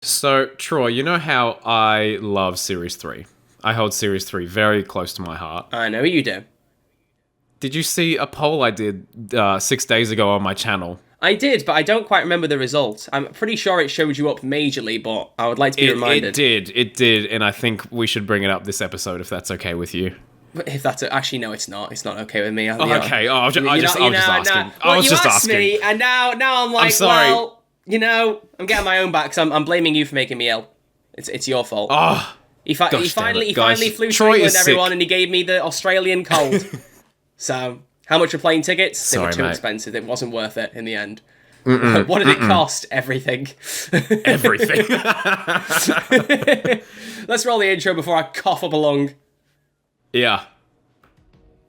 So, Troy, you know how I love Series 3? I hold Series 3 very close to my heart. I know you do. Did you see a poll I did 6 days ago on my channel? I did, but I don't quite remember the result. I'm pretty sure it showed you up majorly, but I would like to be reminded. It did, and I think we should bring it up this episode if that's okay with you. If that's actually no, it's not. It's not okay with me. Okay, I was just asking. Well, you asked me, and now I'm like, I'm sorry. well, I'm getting my own back. So I'm blaming you for making me ill. It's your fault. Oh, he finally flew Troy to England, is sick. everyone, and he gave me the Australian cold. So how much were plane tickets? They were Sorry, too mate. expensive. It wasn't worth it in the end. What did it cost? Everything. Everything. Let's roll the intro before I cough up a lung. Yeah.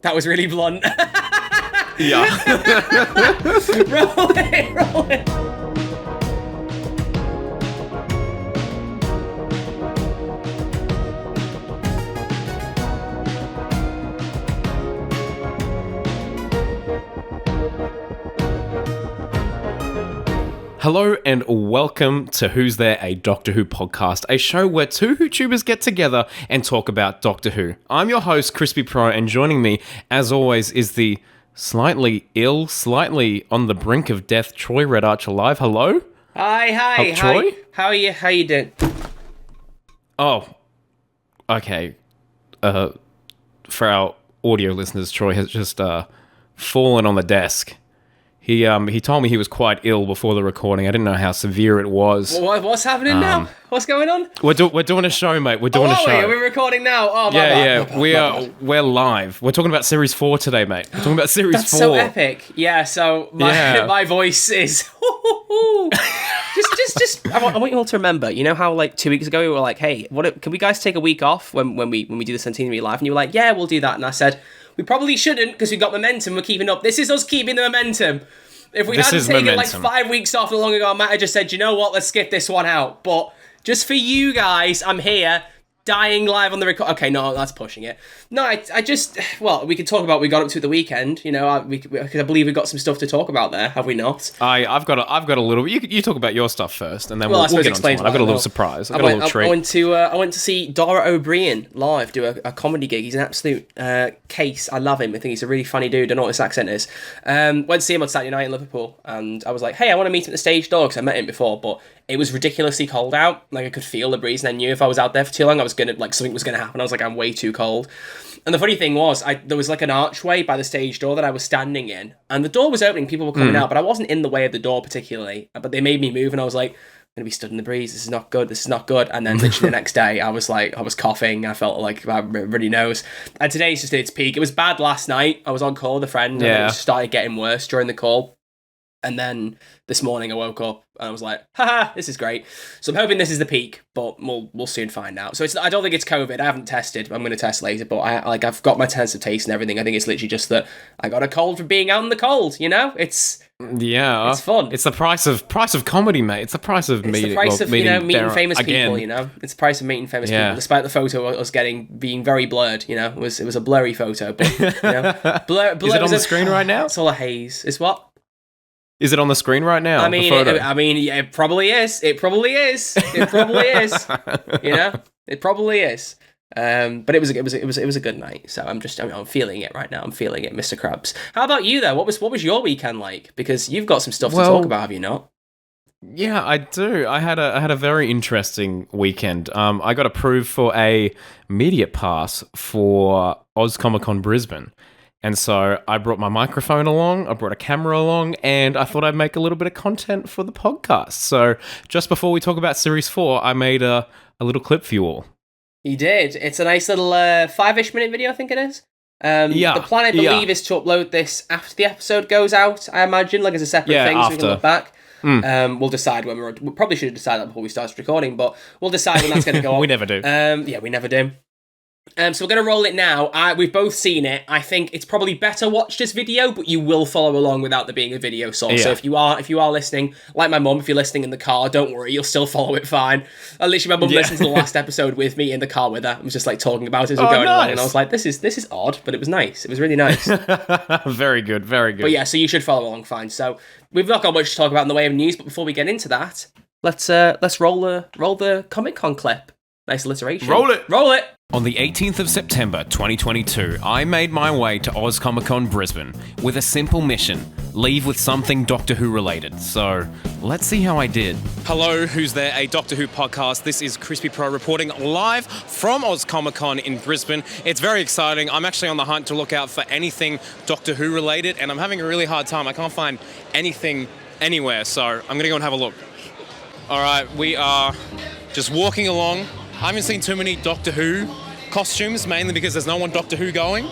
That was really blunt. Yeah. roll it. Hello and welcome to Who's There, a Doctor Who podcast, a show where two YouTubers get together and talk about Doctor Who. I'm your host, Crispy Pro, and joining me, as always, is the slightly ill, slightly on the brink of death, Troy Red Archer Live. Hello? Hi. Troy? How are you? How you doing? Oh, okay. For our audio listeners, Troy has just fallen on the desk. He told me he was quite ill before the recording. I didn't know how severe it was. What's happening now? What's going on? We're doing a show, mate. We're doing a show. Are we recording now? Oh, my bad. We're live. We're talking about Series 4 today, mate. We're talking about Series 4. That's so epic. Yeah, so my voice is... just I want you all to remember, you know how like 2 weeks ago we were like, hey, can we guys take a week off when we do the Centenary Live? And you were like, yeah, we'll do that. And I said, we probably shouldn't because we've got momentum, we're keeping up. This is us keeping the momentum. If we hadn't taken like 5 weeks off long ago, I might have just said, you know what, let's skip this one out. But just for you guys, I'm here, dying live on the record. Okay, no, that's pushing it. No, I just, well, we could talk about what we got up to the weekend. You know, because I believe we've got some stuff to talk about there, have we not? I've got a little. You talk about your stuff first, and then we'll get on to mine. I've got a little surprise. I've got a little treat. I went to see Dara O'Brien live do a comedy gig. He's an absolute case. I love him. I think he's a really funny dude. I don't know what his accent is. Went to see him on Saturday night in Liverpool, and I was like, hey, I want to meet him at the stage door because I met him before, but it was ridiculously cold out. Like I could feel the breeze, and I knew if I was out there for too long, something was gonna happen. I was like, I'm way too cold. And the funny thing was, there was like an archway by the stage door that I was standing in, and the door was opening, people were coming out, but I wasn't in the way of the door particularly, but they made me move, and I was like, I'm going to be stood in the breeze, this is not good, and then literally the next day, I was coughing, I felt like my runny nose, and today's just at its peak. It was bad last night, I was on call with a friend, and it just started getting worse during the call. And then this morning I woke up and I was like, haha, this is great. So I'm hoping this is the peak, but we'll soon find out. So I don't think it's COVID. I haven't tested. I'm going to test later, but I've got my sense of taste and everything. I think it's literally just that I got a cold from being out in the cold, you know? It's fun. It's the price of comedy, mate. It's the price of meeting famous people, you know? It's the price of meeting famous people, despite the photo of us being very blurred, you know? It was a blurry photo, but, you know? Is it on the screen right now? It's all a haze. It's what? Is it on the screen right now? Yeah, it probably is. It probably is. You know, it probably is. But it was a good night. So I'm feeling it right now. I'm feeling it, Mr. Krabs. How about you though? What was your weekend like? Because you've got some stuff to talk about, have you not? Yeah, I do. I had a very interesting weekend. I got approved for a media pass for Comic-Con Brisbane. And so I brought my microphone along, I brought a camera along, and I thought I'd make a little bit of content for the podcast. So just before we talk about Series 4, I made a little clip for you all. You did. It's a nice little 5-ish minute video, I think it is. The plan, I believe, is to upload this after the episode goes out, I imagine, like as a separate thing, so we can look back. We'll decide when we probably should have decided that before we started recording, but we'll decide when that's going to go on. We never do. We never do. So we're going to roll it now. We've both seen it. I think it's probably better watched as video, but you will follow along without there being a video source. So if you are listening, like my mum, if you're listening in the car, don't worry, you'll still follow it fine. Literally, my mum listened to the last episode with me in the car with her. I was just like talking about it as we're going along, and I was like, this is odd, but it was nice. It was really nice. Very good, very good. But yeah, so you should follow along fine. So we've not got much to talk about in the way of news, but before we get into that, let's roll the Comic-Con clip. Nice alliteration. Roll it. Roll it. On the 18th of September 2022, I made my way to Oz Comic-Con Brisbane with a simple mission: leave with something Doctor Who related. So, let's see how I did. Hello, Who's There, a Doctor Who podcast. This is Crispy Pro reporting live from Oz Comic-Con in Brisbane. It's very exciting. I'm actually on the hunt to look out for anything Doctor Who related, and I'm having a really hard time. I can't find anything anywhere, so I'm going to go and have a look. All right, we are just walking along. I haven't seen too many Doctor Who costumes, mainly because there's no one Doctor Who going.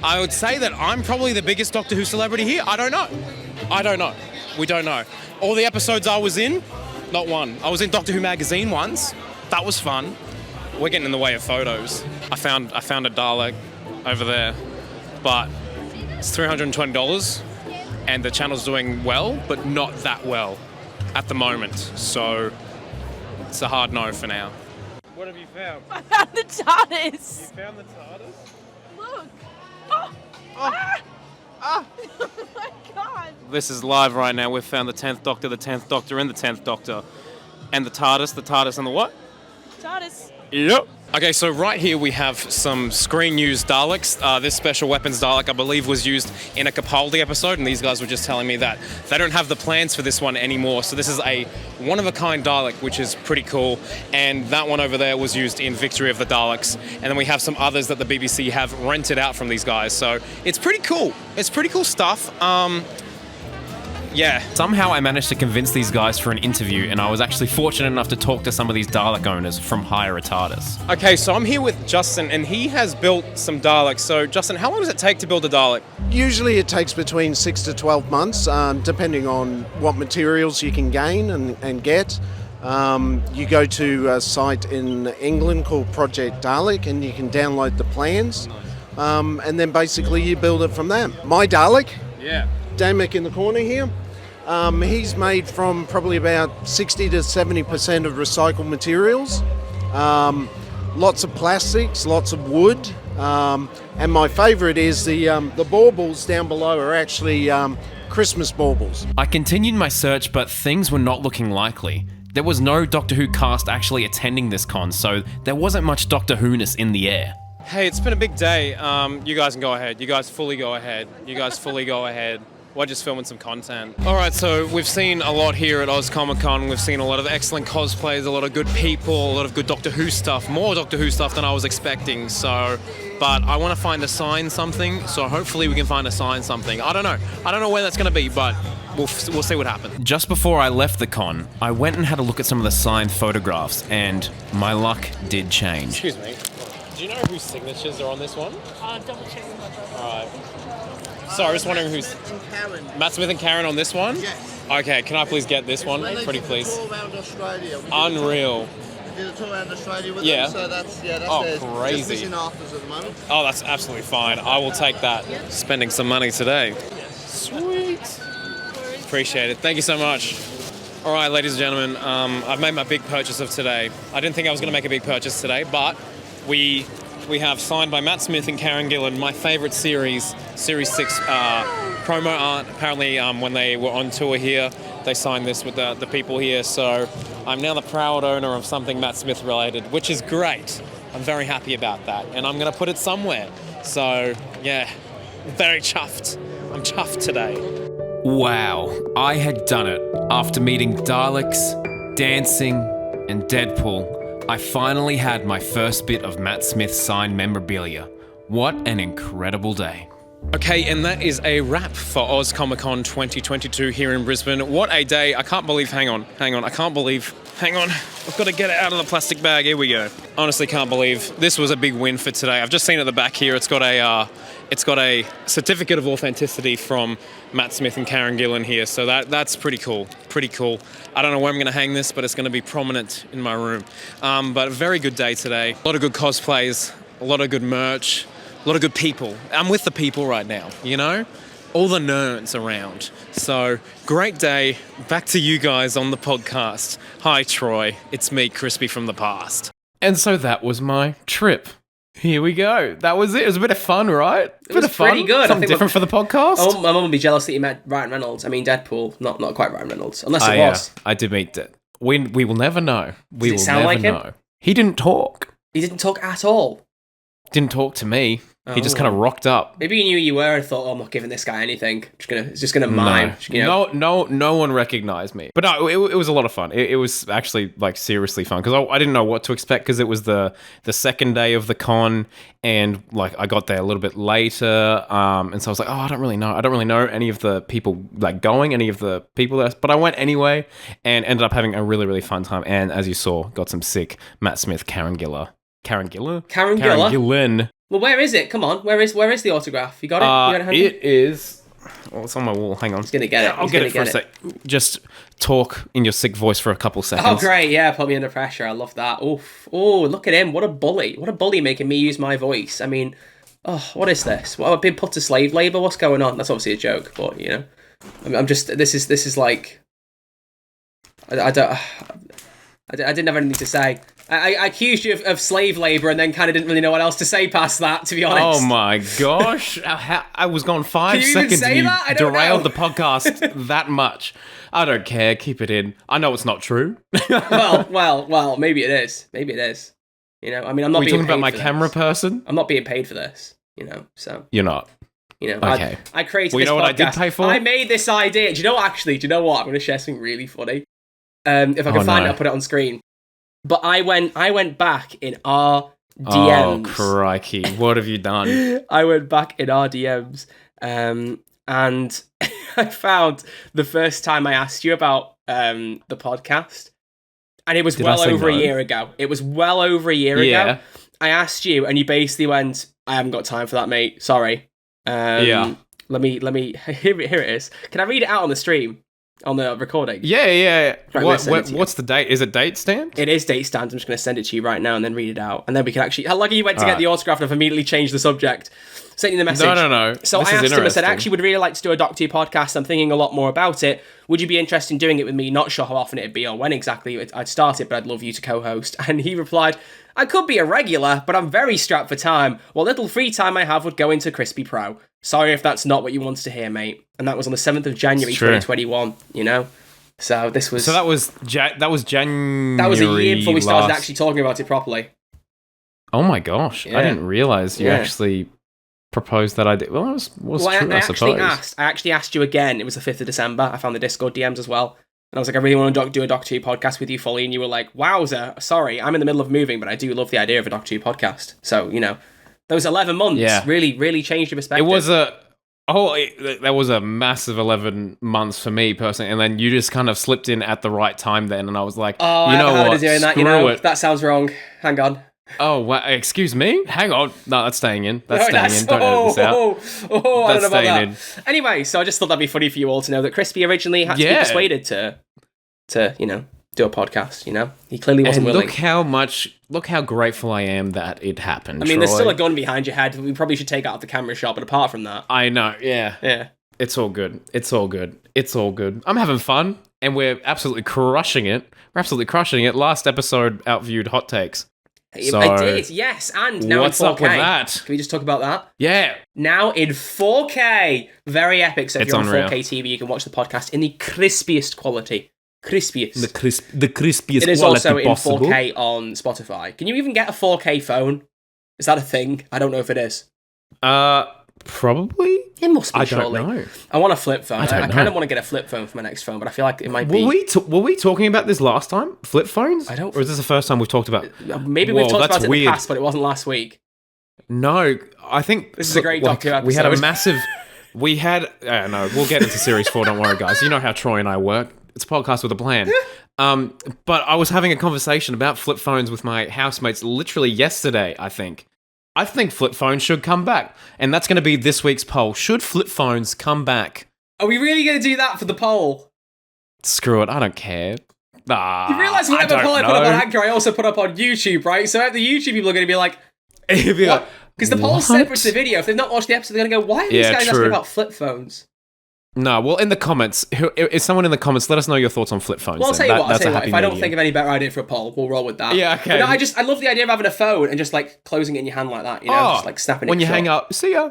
I would say that I'm probably the biggest Doctor Who celebrity here. I don't know. We don't know. All the episodes I was in, not one. I was in Doctor Who magazine once. That was fun. We're getting in the way of photos. I found a Dalek over there, but it's $320, and the channel's doing well, but not that well at the moment. So it's a hard no for now. What have you found? I found the TARDIS. You found the TARDIS? Look. Oh. Ah. Oh my god. This is live right now. We've found the 10th Doctor, and the 10th Doctor. And the TARDIS, and the what? TARDIS. Yep. Okay, so right here we have some screen-used Daleks. This special weapons Dalek, I believe, was used in a Capaldi episode, and these guys were just telling me that they don't have the plans for this one anymore. So this is a one-of-a-kind Dalek, which is pretty cool. And that one over there was used in Victory of the Daleks. And then we have some others that the BBC have rented out from these guys. So it's pretty cool. It's pretty cool stuff. Yeah. Somehow I managed to convince these guys for an interview, and I was actually fortunate enough to talk to some of these Dalek owners from Hire a TARDIS. Okay, so I'm here with Justin, and he has built some Daleks. So, Justin, how long does it take to build a Dalek? Usually it takes between 6 to 12 months, depending on what materials you can gain and get. You go to a site in England called Project Dalek, and you can download the plans, and then basically you build it from there. My Dalek, Yeah. Damek in the corner here, he's made from probably about 60 to 70% of recycled materials. Lots of plastics, lots of wood, and my favourite is the baubles down below are actually Christmas baubles. I continued my search, but things were not looking likely. There was no Doctor Who cast actually attending this con, so there wasn't much Doctor Who-ness in the air. Hey, it's been a big day. You guys can go ahead. You guys fully go ahead. We're just filming some content. All right, so we've seen a lot here at Oz Comic-Con. We've seen a lot of excellent cosplays, a lot of good people, a lot of good Doctor Who stuff, more Doctor Who stuff than I was expecting. So, but I want to find a sign something, so hopefully we can find a sign something. I don't know where that's going to be, but we'll see what happens. Just before I left the con, I went and had a look at some of the signed photographs, and my luck did change. Excuse me. Do you know whose signatures are on this one? Double check with my brother. All right. Sorry, I was wondering who's... Matt Smith and Karen on this one? Yes. Okay, can I please get this one? Pretty please. Tour around Australia. Unreal. We did a tour around Australia with Yeah. them, so that's Oh, theirs. crazy. Just missing afters at the moment. Oh, that's absolutely fine. I will take that. Spending some money today. Sweet. Appreciate it. Thank you so much. All right, ladies and gentlemen, I've made my big purchase of today. I didn't think I was going to make a big purchase today, but we have signed by Matt Smith and Karen Gillan, my favourite series 6 promo art. Apparently, when they were on tour here, they signed this with the people here. So I'm now the proud owner of something Matt Smith related, which is great. I'm very happy about that, and I'm going to put it somewhere. So yeah, very chuffed. I'm chuffed today. Wow, I had done it. After meeting Daleks, dancing, and Deadpool, I finally had my first bit of Matt Smith signed memorabilia. What an incredible day. Okay, and that is a wrap for Oz Comic-Con 2022 here in Brisbane. What a day. I can't believe, hang on. I've got to get it out of the plastic bag. Here we go. Honestly can't believe this was a big win for today. I've just seen at the back here, it's got a certificate of authenticity from Matt Smith and Karen Gillan here. So that's pretty cool. Pretty cool. I don't know where I'm going to hang this, but it's going to be prominent in my room. But a very good day today. A lot of good cosplays, a lot of good merch, a lot of good people. I'm with the people right now, you know? All the nerds around. So, great day. Back to you guys on the podcast. Hi, Troy. It's me, Crispy from the past. And so that was my trip. Here we go. That was it. It was a bit of fun, right? It was pretty good. Something different for the podcast. Oh, my mum would be jealous that you met Ryan Reynolds. I mean, Deadpool. Not quite Ryan Reynolds. Unless it was. I did meet We will never know. We will sound never like him? know. He didn't talk. He didn't talk at all. Didn't talk to me. He just kind of rocked up. Maybe he knew you were and thought, oh, I'm not giving this guy anything. It's just gonna mime. No one recognized me. But no, it was a lot of fun. It was actually like seriously fun because I didn't know what to expect because it was the second day of the con and like I got there a little bit later. And so I was like, oh, I don't really know any of the people like going, any of the people there. But I went anyway and ended up having a really, really fun time. And as you saw, got some sick Matt Smith, Karen Gillan. Karen Gillan? Well, where is it? Come on, where is the autograph? You got it? You got it, it is. Well, it's on my wall. Hang on. He's gonna get it. I'll get it for a sec. Just talk in your sick voice for a couple seconds. Oh, great! Yeah, put me under pressure. I love that. Oof! Oh, look at him! What a bully! What a bully making me use my voice. I mean, oh, what is this? What, I've been put to slave labor? What's going on? That's obviously a joke, but you know, I'm just. This is like. I didn't have anything to say. I accused you of slave labour and then kind of didn't really know what else to say past that, to be honest. Oh my gosh. I was gone 5 seconds. Can you even say that? I don't derailed know. the podcast that much. I don't care. Keep it in. I know it's not true. well, maybe it is. Maybe it is. You know, I mean, I'm not being paid for this. Are you talking about my camera person? I'm not being paid for this, you know, so. You're not. You know, okay. I created this you know podcast. what I did pay for? I made this idea. Do you know what, actually? Do you know what? I'm going to share something really funny. If I can find it, I'll put it on screen. But I went back in our DMs. Oh, crikey. What have you done? I went back in our DMs and I found the first time I asked you about the podcast. And it was well over a year ago. It was well over a year ago. I asked you and you basically went, I haven't got time for that, mate. Sorry. Let me, here it is. Can I read it out on the stream? On the recording? Yeah. Right, what's the date? Is it date stamped? It is date stamped. I'm just going to send it to you right now and then read it out. And then we can actually... How lucky you went to get the autograph and I've immediately changed the subject. Sent you the message. No. So I asked him, I said, I actually would really like to do a Doctor Who podcast. I'm thinking a lot more about it. Would you be interested in doing it with me? Not sure how often it'd be or when exactly I'd start it, but I'd love you to co-host. And he replied, I could be a regular, but I'm very strapped for time. What little free time I have would go into Crispy Pro. Sorry if that's not what you wanted to hear, mate. And that was on the 7th of January 2021, you know? So this was... So that was January. That was a year before we started actually talking about it properly. Oh my gosh! Yeah. I didn't realize you actually proposed that idea. Well, it was true, I suppose. I actually asked you again. It was the 5th of December. I found the Discord DMs as well, and I was like, I really want to do a Doctor Who podcast with you fully. And you were like, wowzer, sorry, I'm in the middle of moving, but I do love the idea of a Doctor Who podcast. So you know, those 11 months really changed your perspective. It was that was a massive 11 months for me personally, and then you just kind of slipped in at the right time then, and I was like, oh, you know what? Doing that, Screw it. That sounds wrong. Hang on. Oh, excuse me? Hang on. No, that's staying in. That's staying in. Don't edit this out. I don't know about that. Anyway, so I just thought that'd be funny for you all to know that Crispy originally had to be persuaded to you know, do a podcast, you know? He clearly wasn't willing. Look how grateful I am that it happened, I mean, Troy. There's still a gun behind your head. We probably should take out the camera shot, but apart from that... I know, yeah. Yeah. It's all good. I'm having fun, and we're absolutely crushing it. Last episode outviewed Hot Takes. So, I did, yes, and now what's in 4K. Up with that? Can we just talk about that? Yeah. Now in 4K. Very epic. So if you're on 4K TV, you can watch the podcast in the crispiest quality. Crispiest. The crispiest It is quality also in possible. 4K on Spotify. Can you even get a 4K phone? Is that a thing? I don't know if it is. Probably. It must be, I surely. don't know. I want a flip phone. I don't kind know. of want to get a flip phone for my next phone, but I feel like it might be... Were we talking about this last time? Flip phones? I don't... Or is this the first time we've talked about... Maybe we've talked about it in weird. the past, but it wasn't last week. No, I think... This is a great Doctor episode. We had a massive... No, we'll get into Series 4, don't worry, guys. You know how Troy and I work. It's a podcast with a plan. But I was having a conversation about flip phones with my housemates literally yesterday, I think. I think flip phones should come back. And that's going to be this week's poll. Should flip phones come back? Are we really going to do that for the poll? Screw it, I don't care. You realise whatever poll I put up on Anchor, I also put up on YouTube, right? So the YouTube people are going to be like... Because the poll's separate to the video. If they've not watched the episode, they're going to go, why are these guys asking about flip phones? No, well, in the comments, if someone in the comments, let us know your thoughts on flip phones. Well, I'll tell you what, if I don't medium. think of any better idea for a poll, we'll roll with that. Yeah, okay. But no, I love the idea of having a phone and just like closing it in your hand like that, you know, just like snapping it when you shut. hang up, see ya.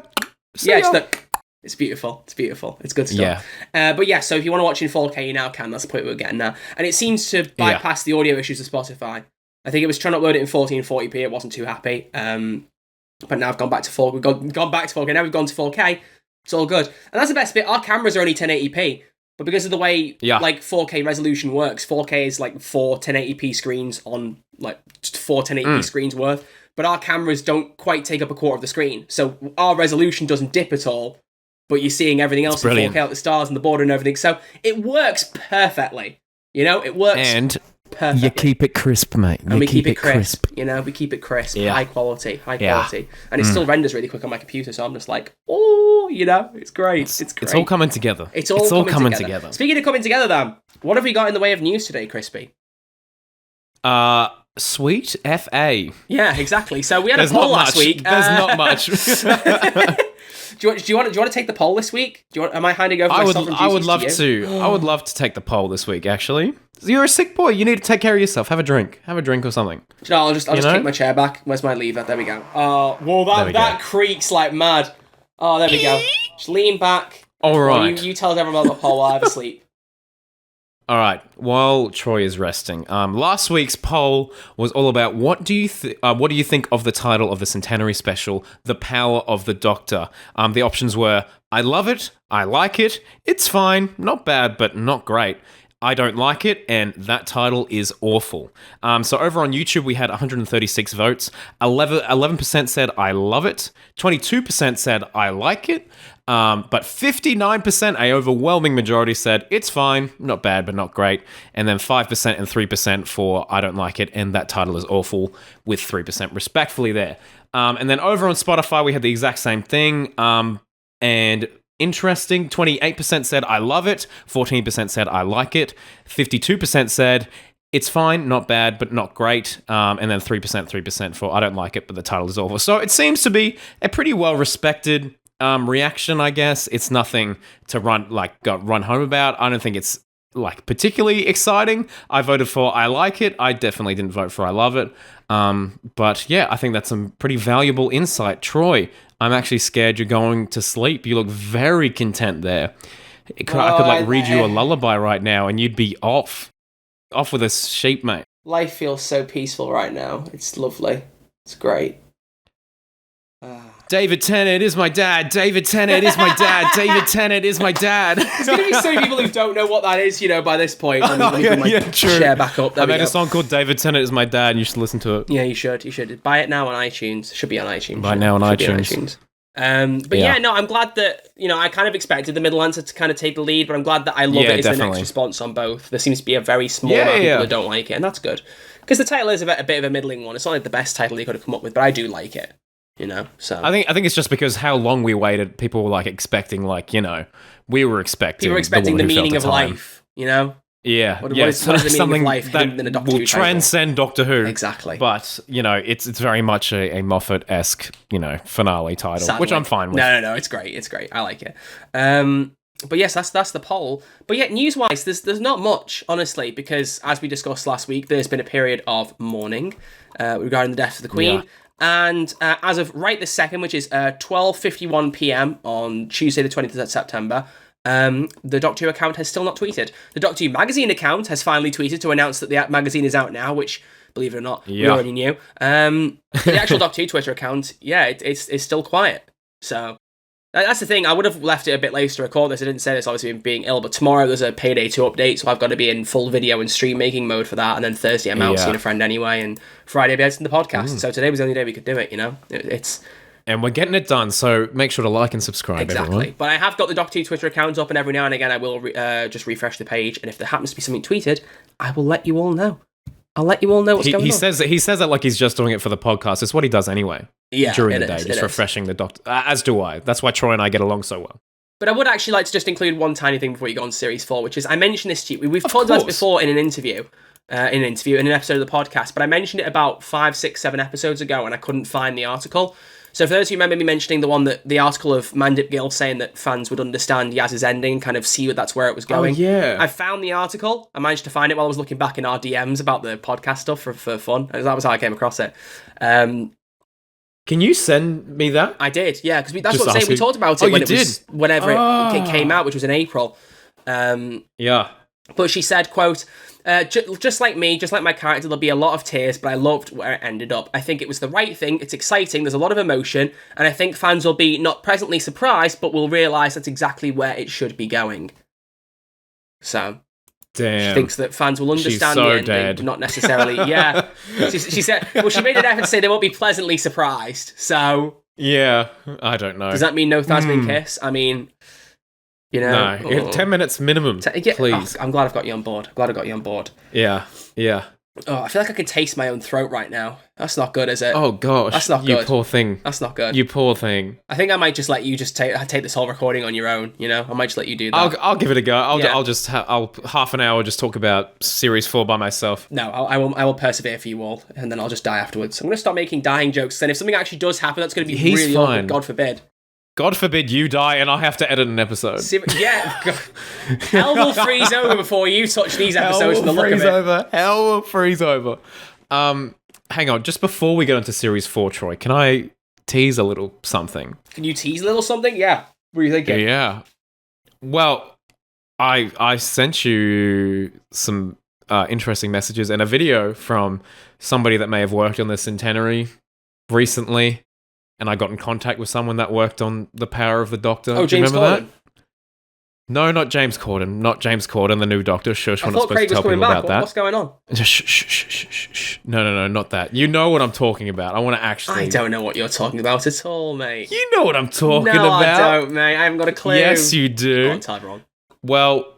Just like, It's beautiful. It's beautiful. It's good stuff. But yeah, so if you want to watch in 4K, you now can. That's the point we're getting now. And it seems to bypass the audio issues of Spotify. I think it was trying to upload it in 1440p. It wasn't too happy. But now I've gone back to 4K. We've gone back to 4K. Now we've gone to 4K. It's all good. And that's the best bit. Our cameras are only 1080p. But because of the way like 4K resolution works, 4K is like 4 1080p screens on like 4 1080p screens worth. But our cameras don't quite take up a quarter of the screen. So our resolution doesn't dip at all. But you're seeing everything else in 4K, like the stars and the border and everything. So it works perfectly. You know, it works perfectly. You keep it crisp, mate. And we keep it crisp. You know, we keep it crisp. High quality. And it still renders really quick on my computer. So I'm just like, oh, you know, it's great. It's great. It's all coming together. It's all coming together. Speaking of coming together, then, what have we got in the way of news today, Crispy? Sweet FA. Yeah, exactly. So we had a poll last week. There's not much. Do you want to take the poll this week? Am I handing over my sovereign duties I would love to to. I would love to take the poll this week. Actually, you're a sick boy. You need to take care of yourself. Have a drink. Have a drink or something. I'll just kick my chair back. Where's my lever? There we go. Whoa, that creaks like mad. Oh, there we go. Just lean back. All right. You tell everyone about the poll while I have a sleep. All right. While Troy is resting, last week's poll was all about what do you think of the title of the centenary special, "The Power of the Doctor." The options were: I love it, I like it, it's fine, not bad, but not great. I don't like it, and that title is awful. So over on YouTube, we had 136 votes. 11% said I love it. 22% said I like it. But 59%, a overwhelming majority, said it's fine, not bad, but not great. And then 5% and 3% for I don't like it, and that title is awful, with 3% respectfully there. And then over on Spotify, we had the exact same thing. And interesting, 28% said I love it, 14% said I like it, 52% said it's fine, not bad, but not great, and then 3% for I don't like it, but the title is awful. So it seems to be a pretty well-respected reaction, I guess. It's nothing to run home about. I don't think it's like particularly exciting. I voted for I like it. I definitely didn't vote for I love it. But yeah, I think that's some pretty valuable insight. Troy, I'm actually scared you're going to sleep. You look very content there. I could read you a lullaby right now and you'd be off with a sheep, mate. Life feels so peaceful right now. It's lovely. It's great. David Tennant is my dad. David Tennant is my dad. David Tennant is my dad. There's going to be so many people who don't know what that is, by this point. Let me true. Share back up. I made a song called David Tennant is my dad, and you should listen to it. Yeah, you should. You should. Buy it now on iTunes. Should be on iTunes. Buy it now on iTunes. But I'm glad that, I kind of expected the middle answer to kind of take the lead, but I'm glad that I love it is the next response on both. There seems to be a very small amount of people that don't like it, and that's good. Because the title is a bit of a middling one. It's not like the best title you could have come up with, but I do like it. So I think it's just because how long we waited, people were expecting, we were expecting. People were expecting the meaning of life, Yeah, what is the meaning something of life that in a Doctor will Who transcend Doctor Who. Exactly. But it's very much a Moffat-esque, finale title, Sadly. which I'm fine with. No, it's great. It's great. I like it. But yes, that's the poll. But yeah, news-wise, there's not much, honestly, because as we discussed last week, there's been a period of mourning regarding the death of the Queen. Yeah. And as of right this second, which is 12:51 p.m. on Tuesday the 20th of September, the Doctor Who account has still not tweeted. The Doctor Who magazine account has finally tweeted to announce that the magazine is out now, which, believe it or not, we already knew. The actual Doctor Who Twitter account, it's still quiet. So that's the thing. I would have left it a bit later to record this. I didn't say this, obviously, being ill, but tomorrow there's a Payday 2 update, so I've got to be in full video and stream making mode for that, and then Thursday I'm out seeing a friend anyway, and Friday I'll be editing the podcast. So today was the only day we could do it, It's... And we're getting it done, so make sure to like and subscribe, everyone. But I have got the Doctor Who Twitter account up, and every now and again I will just refresh the page, and if there happens to be something tweeted, I will let you all know. I'll let you all know what's going on. He says that like he's just doing it for the podcast. It's what he does anyway. Yeah, during the day, just refreshing the Doctor. As do I. That's why Troy and I get along so well. But I would actually like to just include one tiny thing before you go on Series 4, which is I mentioned this to you. We've talked about it before in an interview, in an episode of the podcast, but I mentioned it about 5, 6, 7 episodes ago, and I couldn't find the article. So for those who remember me mentioning the article of Mandip Gill saying that fans would understand Yaz's ending and kind of see that's where it was going. Oh, yeah. I found the article. I managed to find it while I was looking back in our DMs about the podcast stuff for fun. That was how I came across it. Can you send me that? I did, yeah, because that's Just what I'm saying. We asking. talked about Oh, it when you it was whenever it came out, which was in April. Yeah. But she said, quote, just like me, just like my character, there'll be a lot of tears, but I loved where it ended up. I think it was the right thing. It's exciting. There's a lot of emotion. And I think fans will be not presently surprised, but will realise that's exactly where it should be going. So... Damn. She thinks that fans will understand so the ending, dead. but not necessarily. Yeah. She said, well, she made an effort to say they won't be pleasantly surprised. So... Yeah, I don't know. Does that mean no Thasmin kiss? I mean... You know, no, 10 minutes minimum, please. I'm glad I've got you on board. Yeah. Oh, I feel like I can taste my own throat right now. That's not good, is it? Oh, gosh. That's not You good. poor thing. That's not good. You poor thing. I think I might just let you just take this whole recording on your own, you know? I might just let you do that. I'll give it a go. Yeah. I'll half an hour just talk about Series 4 by myself. No, I will persevere for you all, and then I'll just die afterwards. I'm going to stop making dying jokes, and if something actually does happen, that's going to be He's really fine. awkward, God forbid. God forbid you die and I have to edit an episode. Yeah. Hell will freeze over before you touch these episodes from the look of it. Hell will freeze over. Hang on, just before we get into Series 4, Troy, can I tease a little something? Can you tease a little something? Yeah. What are you thinking? Yeah. Well, I sent you some interesting messages and a video from somebody that may have worked on the centenary recently, and I got in contact with someone that worked on The Power of the Doctor. Oh, Do you James remember Corden? that? No, not James Corden. Not James Corden, the new Doctor. Shush, I we're not thought supposed Craig to was tell coming people back. about that. What's going on? Shh. No, not that. You know what I'm talking about. I want to actually... I don't know what you're talking about at all, mate. You know what I'm talking No, about. I don't, mate. I haven't got a clue. Yes, you Go do. on, Tyrone. Well,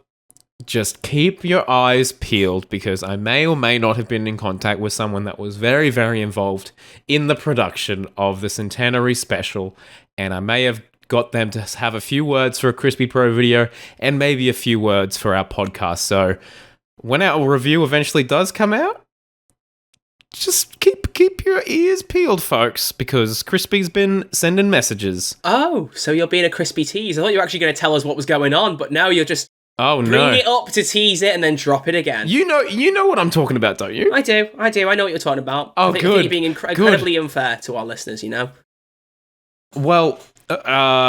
just keep your eyes peeled because I may or may not have been in contact with someone that was very, very involved in the production of the Centenary special, and I may have got them to have a few words for a Crispy Pro video and maybe a few words for our podcast. So when our review eventually does come out, just keep your ears peeled, folks, because Crispy's been sending messages. Oh, so you're being a crispy tease. I thought you were actually going to tell us what was going on, but now you're just Oh no! bring it up to tease it and then drop it again. You know what I'm talking about, don't you? I do. I know what you're talking about. Oh, I think good. you're being incredibly unfair to our listeners, you know? Well,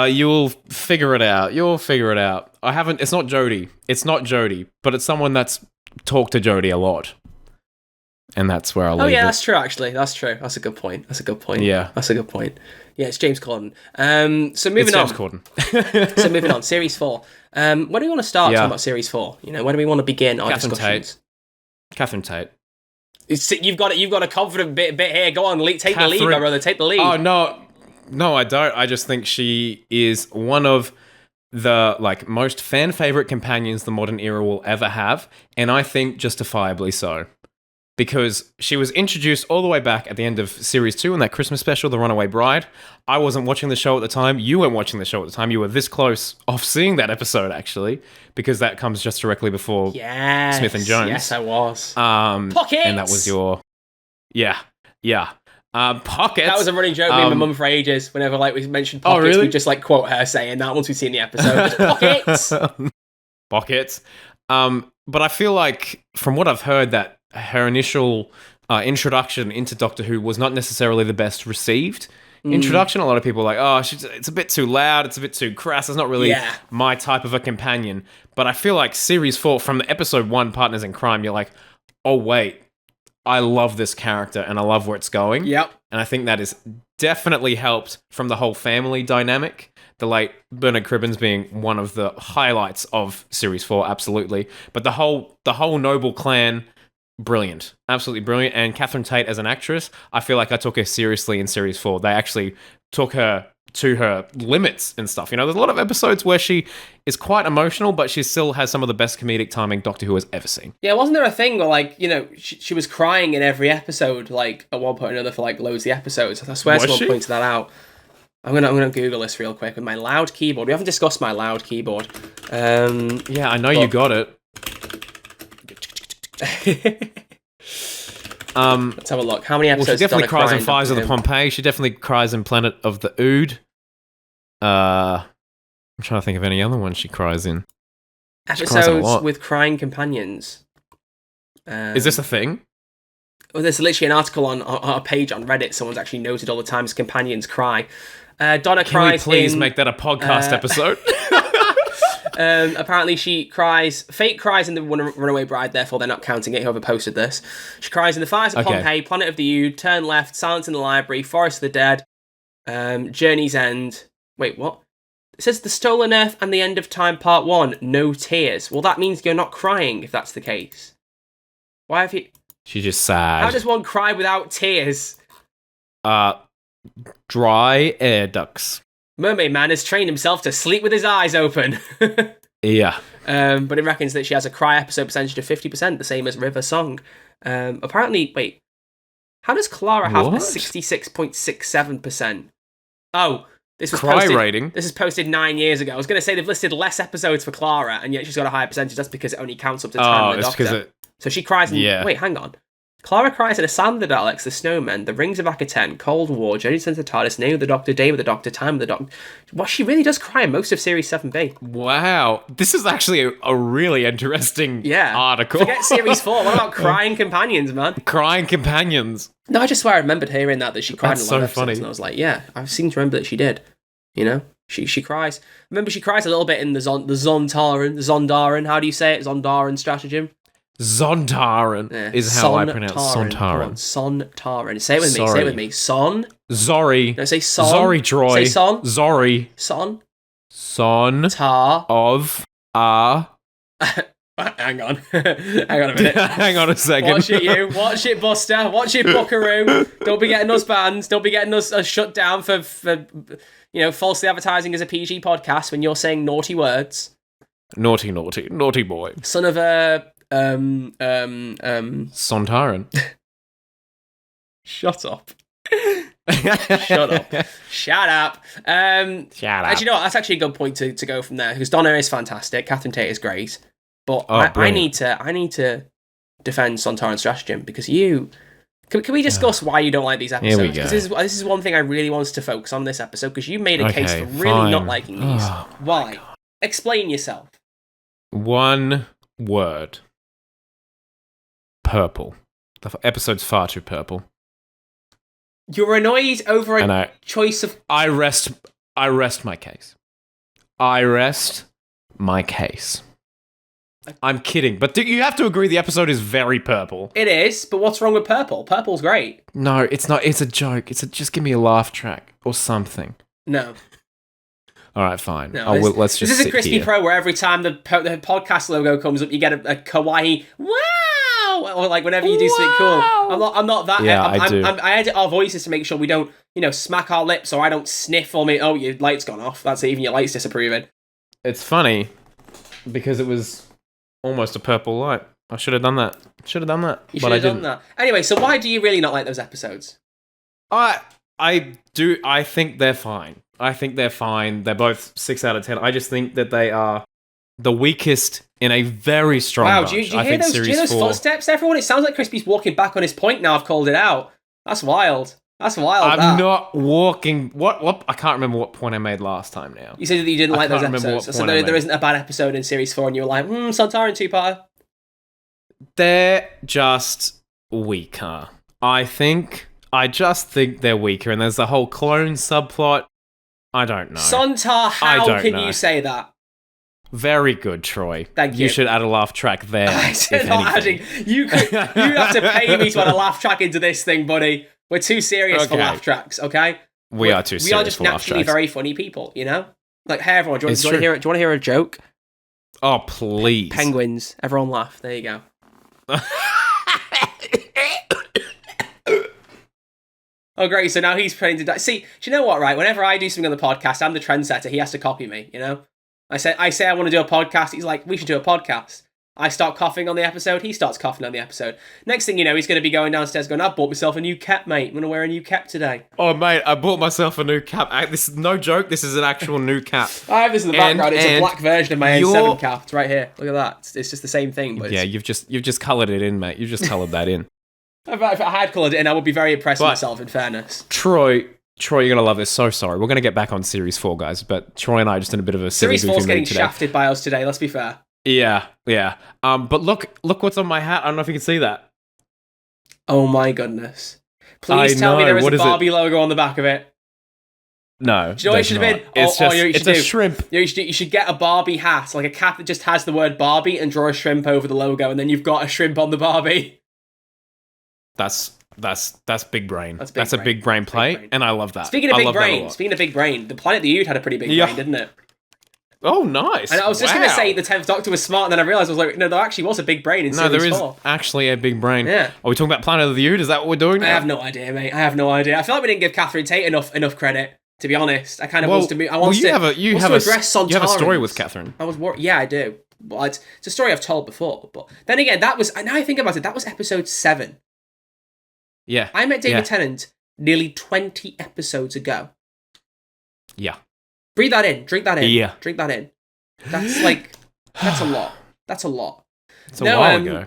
you'll figure it out. It's not Jodie, but it's someone that's talked to Jodie a lot. And that's where I'll leave it. That's true, actually. That's true. That's a good point. Yeah. That's a good point. Yeah, it's James Corden. So moving on. James Corden. So moving on. Series 4. Where do we want to start talking about Series 4? You know, where do we want to begin our discussions? Catherine Tate. You've got a confident bit here. Go on, take the lead, my brother. Take the lead. Oh, no, I don't. I just think she is one of the most fan favorite companions the modern era will ever have, and I think justifiably so. Because she was introduced all the way back at the end of Series 2 in that Christmas special, The Runaway Bride. I wasn't watching the show at the time. You weren't watching the show at the time. You were this close off seeing that episode, actually, because that comes just directly before Smith and Jones. Yes, I was. Pockets! And that was your... Yeah. Pockets! That was a running joke with me and my mum for ages. Whenever we mentioned Pockets, really? we just quote her saying that once we've seen the episode. Pockets! Pockets. But I feel like, from what I've heard, that her initial introduction into Doctor Who was not necessarily the best received introduction. A lot of people are like, it's a bit too loud, it's a bit too crass, it's not really my type of a companion. But I feel like Series 4, from the episode 1, Partners in Crime, you're like, oh wait, I love this character and I love where it's going. Yep. And I think that is definitely helped from the whole family dynamic. The late Bernard Cribbins being one of the highlights of Series 4, absolutely. But the whole Noble clan, brilliant. Absolutely brilliant. And Catherine Tate as an actress, I feel like I took her seriously in Series 4. They actually took her to her limits and stuff. You know, there's a lot of episodes where she is quite emotional, but she still has some of the best comedic timing Doctor Who has ever seen. Yeah, wasn't there a thing where, she was crying in every episode, at one point or another for, loads of the episodes? I swear someone pointed that out. I'm gonna Google this real quick with my loud keyboard. We haven't discussed my loud keyboard. Yeah, I know you got it. Let's have a look. How many episodes? Well, she definitely Donna cries in crying, Fires of the Doctor Who? Pompeii. She definitely cries in Planet of the Ood. I'm trying to think of any other one she cries in. She cries in a Episodes lot. with crying companions. Is this a thing? there's literally an article on a page on Reddit. Someone's actually noted all the times companions cry. Donna Can we cries please in, make that a podcast episode? apparently she cries, fake cries in the Runaway Bride, therefore they're not counting it, whoever posted this. She cries in The Fires of Pompeii, Planet of the Ood, Turn Left, Silence in the Library, Forest of the Dead, Journey's End. Wait, what? It says The Stolen Earth and The End of Time Part 1, no tears. Well, that means you're not crying if that's the case. Why have you... She's just sad. How does one cry without tears? Dry air ducts. Mermaid Man has trained himself to sleep with his eyes open. Yeah. But it reckons that she has a cry episode percentage of 50%, the same as River Song. Apparently, wait, how does Clara have a 66.67%? Oh, this was Cry posted, rating? This is posted 9 years ago. I was going to say they've listed less episodes for Clara, and yet she's got a higher percentage. That's because it only counts up to Time and the Doctor. So she cries in... Yeah. Wait, hang on. Clara cries in Asylum of the Daleks, The Snowmen, The Rings of Akaten, Cold War, Journey to the TARDIS, Name of the Doctor, Day of the Doctor, Time of the Doctor. Well, she really does cry in most of Series 7B. Wow. This is actually a really interesting article. Forget Series 4. What about Crying Companions, man? Crying Companions. No, I just swear I remembered hearing that she cried That's in a lot of so episodes, funny. and I was like, yeah, I seem to remember that she did. You know? She cries. Remember, she cries a little bit in the Zondaran. How do you say it? Zondaran stratagem? Zontaran is how I pronounce Sontaran. Sontaran. Say it with me. Sorry. Say it with me. Son. Zori. No, say son. Zori Troy. Say son. Zori. Son. Son. Tar. Of. Hang on. Hang on a minute. Hang on a second. Watch it, you. Watch it, Buster. Watch it, Buckaroo. Don't be getting us banned. Don't be getting us shut down for falsely advertising as a PG podcast when you're saying naughty words. Naughty boy. Son of a Sontaran. Shut up. Shut up. Shut up. Actually, no, that's actually a good point to go from there, because Donna is fantastic, Catherine Tate is great, but I need to defend Sontaran Stratagem, because you... Can we discuss why you don't like these episodes? Here we go. This is one thing I really wanted to focus on this episode, because you made a case for really not liking these. Why? Explain yourself. One word. Purple. The episode's far too purple. You're annoyed over a choice of... I rest my case. I'm kidding, but you have to agree the episode is very purple. It is, but what's wrong with purple? Purple's great. No, it's not. It's a joke. Just give me a laugh track or something. No. All right, fine. No, Let's just. This is a Crispy here. Pro where every time the podcast logo comes up, you get a kawaii wow, or like whenever you do something cool. I'm not that. Yeah, I do. I edit our voices to make sure we don't, smack our lips, or I don't sniff or me. Oh, your light's gone off. That's it. Even your light's disapproving. It's funny because it was almost a purple light. I should have done that. You should but I have done didn't. that. Anyway, so why do you really not like those episodes? I do. I think they're fine. They're both 6 out of 10. I just think that they are the weakest in a very strong bunch. Do you hear those footsteps, everyone? It sounds like Crispy's walking back on his point now. I've called it out. That's wild. I'm not walking. What? I can't remember what point I made last time now. You said that you didn't like those episodes. So there isn't a bad episode in Series 4, and you were like, Sontaran 2-parter. They're just weaker. I just think they're weaker, and there's the whole clone subplot. I don't know. Sontar, how can you say that? Very good, Troy. Thank you. You should add a laugh track there. I said not adding. You have to pay me to add a laugh track into this thing, buddy. We're too serious for laugh tracks, okay? We are too serious. We are just naturally very funny people, Like, hey, everyone, do you want to hear a joke? Oh, please. Penguins. Everyone laugh. There you go. Oh, great. So now he's praying to die. See, do you know what, right? Whenever I do something on the podcast, I'm the trendsetter. He has to copy me, I say I want to do a podcast. He's like, we should do a podcast. I start coughing on the episode. He starts coughing on the episode. Next thing you know, he's going to be going downstairs going, I've bought myself a new cap, mate. I'm going to wear a new cap today. Oh, mate, I bought myself a new cap. This is no joke. This is an actual new cap. I have this in the background. It's a black version of my N7 cap. It's right here. Look at that. It's just the same thing. But yeah, you've just coloured it in, mate. You've just coloured that in. If I had coloured it in, I would be very impressed with myself, in fairness. Troy, you're going to love this. So sorry. We're going to get back on Series 4, guys, but Troy and I are just in a bit of a silly Series 4's getting today. shafted by us today, let's be fair. Yeah. But look what's on my hat. I don't know if you can see that. Oh my goodness. Please I tell me know. there is What a is it? Barbie logo on the back of it. No. Do you know what it should have been? It's just, you know what you it's should a do? shrimp. You should get a Barbie hat, like a cap that just has the word Barbie, and draw a shrimp over the logo, and then you've got a shrimp on the Barbie. That's big brain. That's That's a big brain play, brain. and I love that. Speaking of I big love that a brain, lot. the Planet of the Ood had a pretty big Yeah. brain, didn't it? Oh, nice. And I was just going to Wow. say the 10th Doctor was smart, and then I realised I was like, no, there actually was a big brain in No, Series there is 4. actually a big brain. Yeah. Are we talking about Planet of the Ood? Is that what we're doing now? I have no idea, mate. I have no idea. I feel like we didn't give Catherine Tate enough credit, to be honest. I kind of wants to move. I want to address you have a Sontarans. story with Catherine. Yeah, I do. Well, it's a story I've told before. But then again, now I think about it, that was episode 7. Yeah. I met David Tennant nearly 20 episodes ago. Yeah. Breathe that in. Drink that in. Yeah. Drink that in. That's a lot. That's a lot. It's a while ago.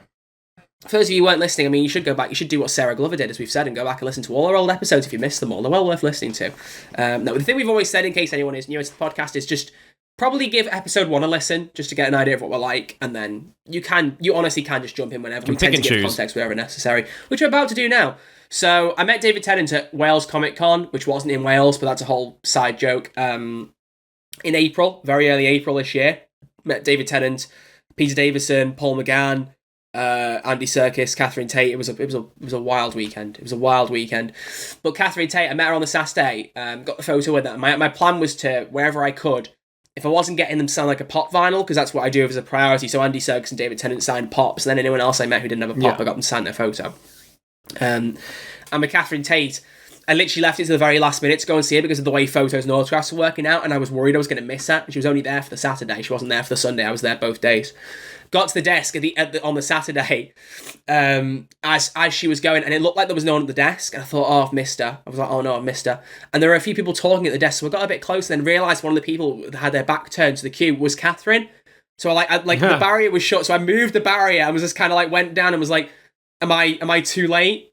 For those of you who weren't listening, I mean, you should go back. You should do what Sarah Glover did, as we've said, and go back and listen to all our old episodes if you missed them all. They're well worth listening to. No, the thing we've always said, in case anyone is new to the podcast, is just probably give episode 1 a listen, just to get an idea of what we're like, and then you honestly can just jump in whenever. We tend to give context wherever necessary, which we're about to do now. So I met David Tennant at Wales Comic-Con, which wasn't in Wales, but that's a whole side joke. In April, very early April this year, met David Tennant, Peter Davison, Paul McGann, Andy Serkis, Catherine Tate. It was a wild weekend. It was a wild weekend. But Catherine Tate, I met her on the Saturday. Got the photo with her. My plan was to, wherever I could, if I wasn't getting them to sound like a pop vinyl, because that's what I do as a priority. So Andy Serkis and David Tennant signed pops, and then anyone else I met who didn't have a pop, I got them to sign their photo. And with Catherine Tate, I literally left it to the very last minute to go and see her because of the way photos and autographs were working out, and I was worried I was going to miss her. She was only there for the Saturday. She wasn't there for the Sunday. I was there both days. Got to the desk on the Saturday as she was going, and it looked like there was no one at the desk. And I thought, oh, I've missed her. I was like, oh no, I've missed her. And there were a few people talking at the desk, so I got a bit closer and realised one of the people that had their back turned to the queue was Catherine. So the barrier was shut, so I moved the barrier. I was just kind of like went down and was like, am I too late?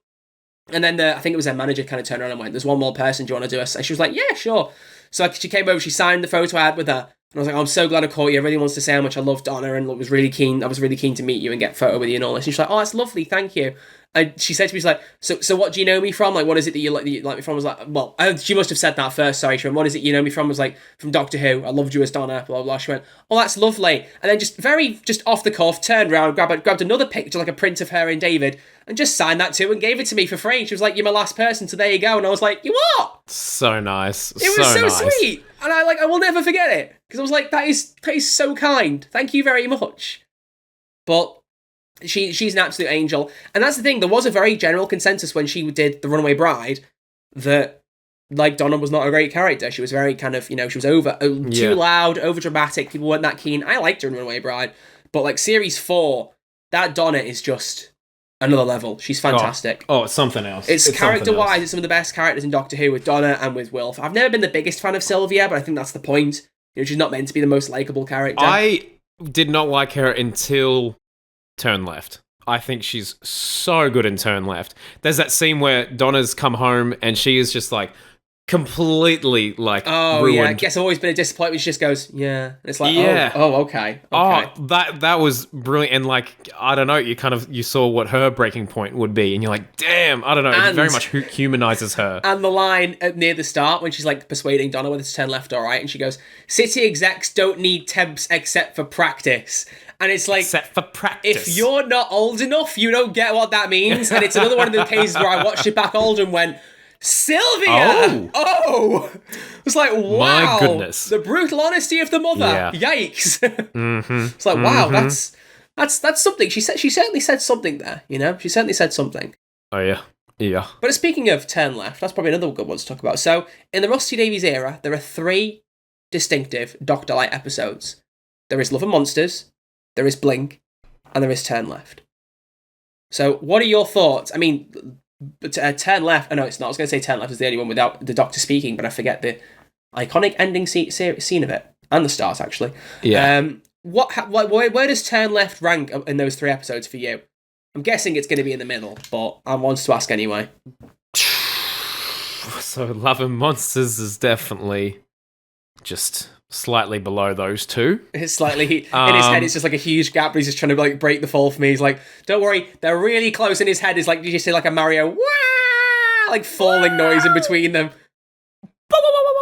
And then I think it was their manager kind of turned around and went, there's one more person, do you want to do us? And she was like, yeah, sure. So she came over, she signed the photo I had with her. And I was like, I'm so glad I caught you. I really wants to say how much I love Donna and was really keen. I was really keen to meet you and get a photo with you and all this. And she's like, oh, that's lovely, thank you. And she said to me, she's like, so what do you know me from? Like, what is it that you like me from? I was like, well, she must have said that first, sorry. She went, what is it you know me from? I was like, from Doctor Who. I loved you as Donna, blah, blah, blah. She went, oh, that's lovely. And then just off the cuff, turned around, grabbed another picture, like a print of her and David, and just signed that too and gave it to me for free. She was like, you're my last person, so there you go. And I was like, you what? So nice. It was so sweet. And I will never forget it. Because I was like, that is so kind. Thank you very much. But she's an absolute angel. And that's the thing, there was a very general consensus when she did The Runaway Bride that, like, Donna was not a great character. She was very kind of, she was too loud, over dramatic. People weren't that keen. I liked her in Runaway Bride. But, like, Series 4, that Donna is just another level. She's fantastic. Oh, it's something else. It's character-wise, it's some of the best characters in Doctor Who with Donna and with Wilf. I've never been the biggest fan of Sylvia, but I think that's the point. She's not meant to be the most likeable character. I did not like her until Turn Left. I think she's so good in Turn Left. There's that scene where Donna's come home and she is just like completely like ruined. Yeah, I guess I've always been a disappointment. She just goes, yeah. And it's like, yeah. Okay. Oh, that was brilliant. And like, I don't know, you saw what her breaking point would be, and you're like, damn, I don't know. It very much humanizes her. And the line near the start when she's like persuading Donna whether to turn left or right, and she goes, city execs don't need temps except for practice. And it's like, except for practice. If you're not old enough, you don't get what that means. And it's another one of the cases where I watched it back older and went, Sylvia! Oh! It's like, wow. My goodness. The brutal honesty of the mother. Yeah. Yikes. Mm-hmm. It's like, wow, that's something. She certainly said something there, She certainly said something. Oh, yeah. Yeah. But speaking of Turn Left, that's probably another good one to talk about. So, in the Rusty Davies era, there are 3 distinctive Doctor-like episodes. There is Love and Monsters, there is Blink, and there is Turn Left. So, what are your thoughts? I mean, Turn Left... Oh, no, it's not. I was going to say Turn Left is the only one without the Doctor speaking, but I forget the iconic ending scene of it. And the start, actually. Yeah. Where does Turn Left rank in those 3 episodes for you? I'm guessing it's going to be in the middle, but I want to ask anyway. So, Love and Monsters is definitely just slightly below those two. It's slightly in his head. It's just like a huge gap, but he's just trying to like break the fall for me. He's like, "Don't worry, they're really close." In his head is like, did you see like a Mario wah! Like falling noise in between them?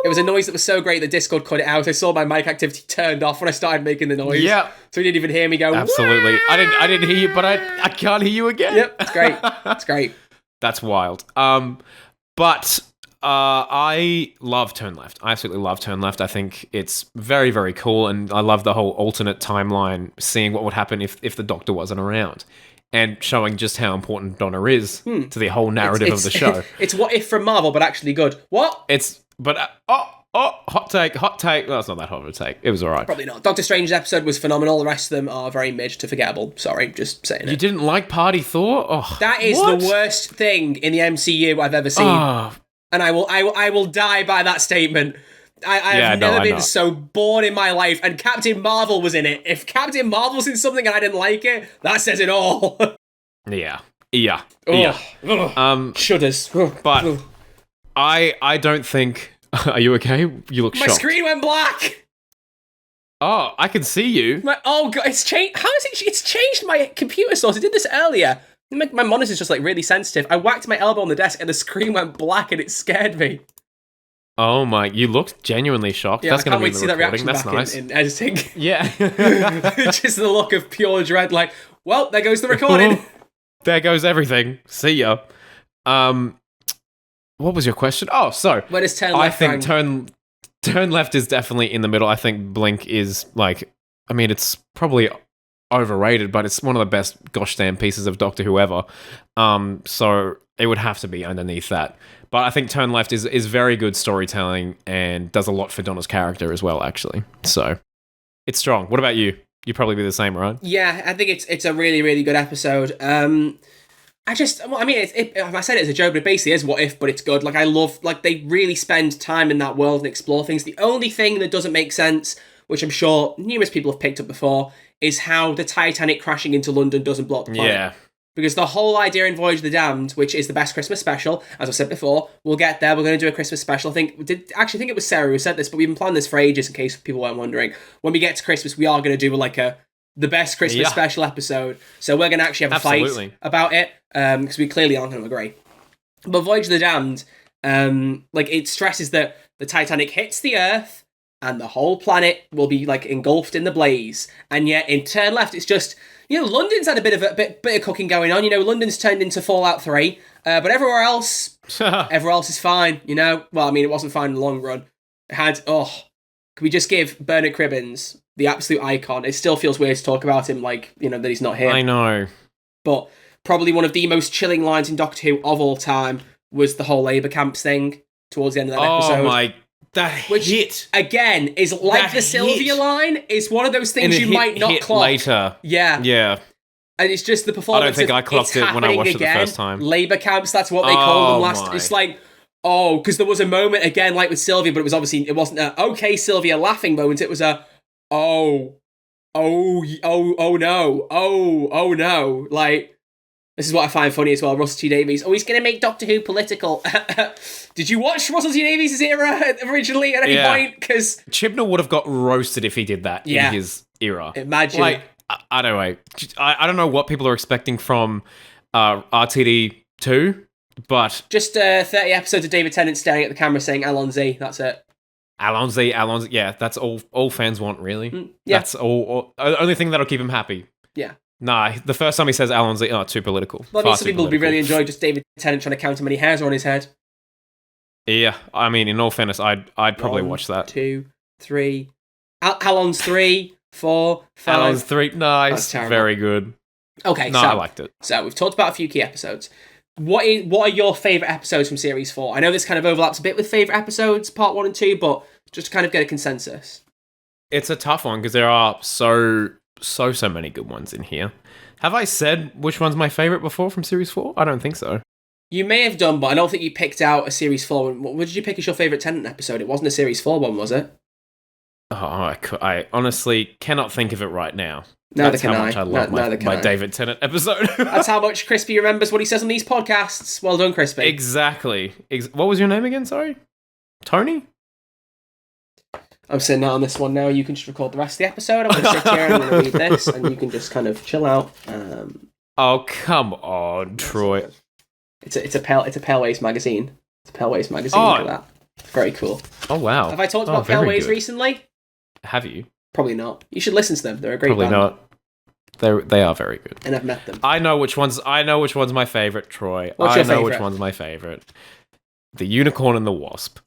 It was a noise that was so great that Discord cut it out. I saw my mic activity turned off when I started making the noise. Yeah, so he didn't even hear me go. Absolutely, Wah! I didn't hear you, but I can't hear you again. Yep, it's great. It's great. That's wild. But I love Turn Left. I absolutely love Turn Left. I think it's very, very cool, and I love the whole alternate timeline, seeing what would happen if the Doctor wasn't around, and showing just how important Donna is to the whole narrative of the show. It's What If from Marvel, but actually good. What? Hot take. Well, it's not that hot of a take. It was all right. Probably not. Doctor Strange's episode was phenomenal. The rest of them are very mid to forgettable. Sorry, just saying it. You didn't like Party Thor? Oh, that is what? the worst thing in the MCU I've ever seen. Oh. And I will die by that statement. I have never been so bored in my life, and Captain Marvel was in it. If Captain Marvel's in something and I didn't like it, that says it all. Yeah. Shudders. But I don't think... Are you okay? You look shocked. My screen went black! Oh, I can see you. Oh god, it's changed. How is it? It's changed my computer source. I did this earlier. My monitor's just like really sensitive. I whacked my elbow on the desk and the screen went black and it scared me. Oh my, you looked genuinely shocked. Yeah, That's going to be to see the that recording. reaction That's back nice. in editing. Yeah. Just the look of pure dread, like, well, there goes the recording. There goes everything. See ya. What was your question? Oh, so where does Turn Left I think rank? Turn Left is definitely in the middle. I think Blink is like, I mean, it's probably overrated, but it's one of the best gosh damn pieces of Doctor Who ever. So it would have to be underneath that. But I think Turn Left is very good storytelling and does a lot for Donna's character as well, actually. So it's strong. What about you? You'd probably be the same, right? Yeah, I think it's a really, really good episode. I said it as a joke, but it basically is What If, but it's good. Like, I love, like, they really spend time in that world and explore things. The only thing that doesn't make sense, which I'm sure numerous people have picked up before, is how the Titanic crashing into London doesn't block the planet. Yeah. Because the whole idea in Voyage of the Damned, which is the best Christmas special, as I said before, we'll get there. We're going to do a Christmas special. I think it was Sarah who said this, but we've been planning this for ages in case people weren't wondering. When we get to Christmas, we are going to do the best Christmas special episode. So we're going to actually have a fight about it, because we clearly aren't going to agree. But Voyage of the Damned, it stresses that the Titanic hits the Earth and the whole planet will be like engulfed in the blaze. And yet in Turn Left, it's just, London's had a bit of cooking going on. London's turned into Fallout 3, but everywhere else is fine. Well, I mean, it wasn't fine in the long run. It had, can we just give Bernard Cribbins, the absolute icon? It still feels weird to talk about him like, that he's not here. I know. But probably one of the most chilling lines in Doctor Who of all time was the whole labour camps thing towards the end of that episode. Oh my, that hit. Again, is like that the Sylvia line, is one of those things you might not hit clock. Later. Yeah. Yeah. And it's just the performance. I don't think I clocked it when I watched it the first time. Labour camps, that's what they called them last. My. It's like, because there was a moment again, like with Sylvia, but it wasn't a okay Sylvia laughing moment. It was a oh no. Like, this is what I find funny as well. Russell T Davies. Oh, he's going to make Doctor Who political. Did you watch Russell T Davies' era originally at any point? Because Chibnall would have got roasted if he did that in his era. Imagine. Like, I don't know. I don't know what people are expecting from RTD2, but just 30 episodes of David Tennant staring at the camera saying Alonzi. That's it. Alonzi. Yeah, that's all fans want, really. Yeah. That's all. The only thing that'll keep him happy. Yeah. Nah, the first time he says Alonzi, too political. Well, I mean, some people would be really enjoying just David Tennant trying to count how many hairs are on his head. Yeah, I mean, in all fairness, I'd probably watch that. 2, 3. Alon's 3, 4, 5. Alon's 3, nice, very good. Okay, no, I liked it. So we've talked about a few key episodes. What are your favourite episodes from Series 4? I know this kind of overlaps a bit with favourite episodes, Part 1 and 2, but just to kind of get a consensus. It's a tough one because there are so many good ones in here. Have I said which one's my favourite before from Series 4? I don't think so. You may have done, but I don't think you picked out a Series 4 one. What did you pick as your favourite Tennant episode? It wasn't a Series 4 one, was it? Oh, I honestly cannot think of it right now. Neither That's can how much I love my David Tennant episode. That's how much Crispy remembers what he says on these podcasts. Well done, Crispy. Exactly. What was your name again? Sorry? Tony? I'm sitting out on this one now. You can just record the rest of the episode. I'm going to sit here and I'm going to read this, and you can just kind of chill out. Oh, come on, Troy. It's a Pale Ways magazine. It's a Pale Ways magazine. Oh. Look at that. Very cool. Oh, wow. Have I talked about Pale very Ways good. recently? Have you? Probably not. You should listen to them. They're a great Probably band. not. They are very good. And I've met them. I know which one's my favorite, Troy. What's I your know which favourite? one's my favorite. The Unicorn and the Wasp.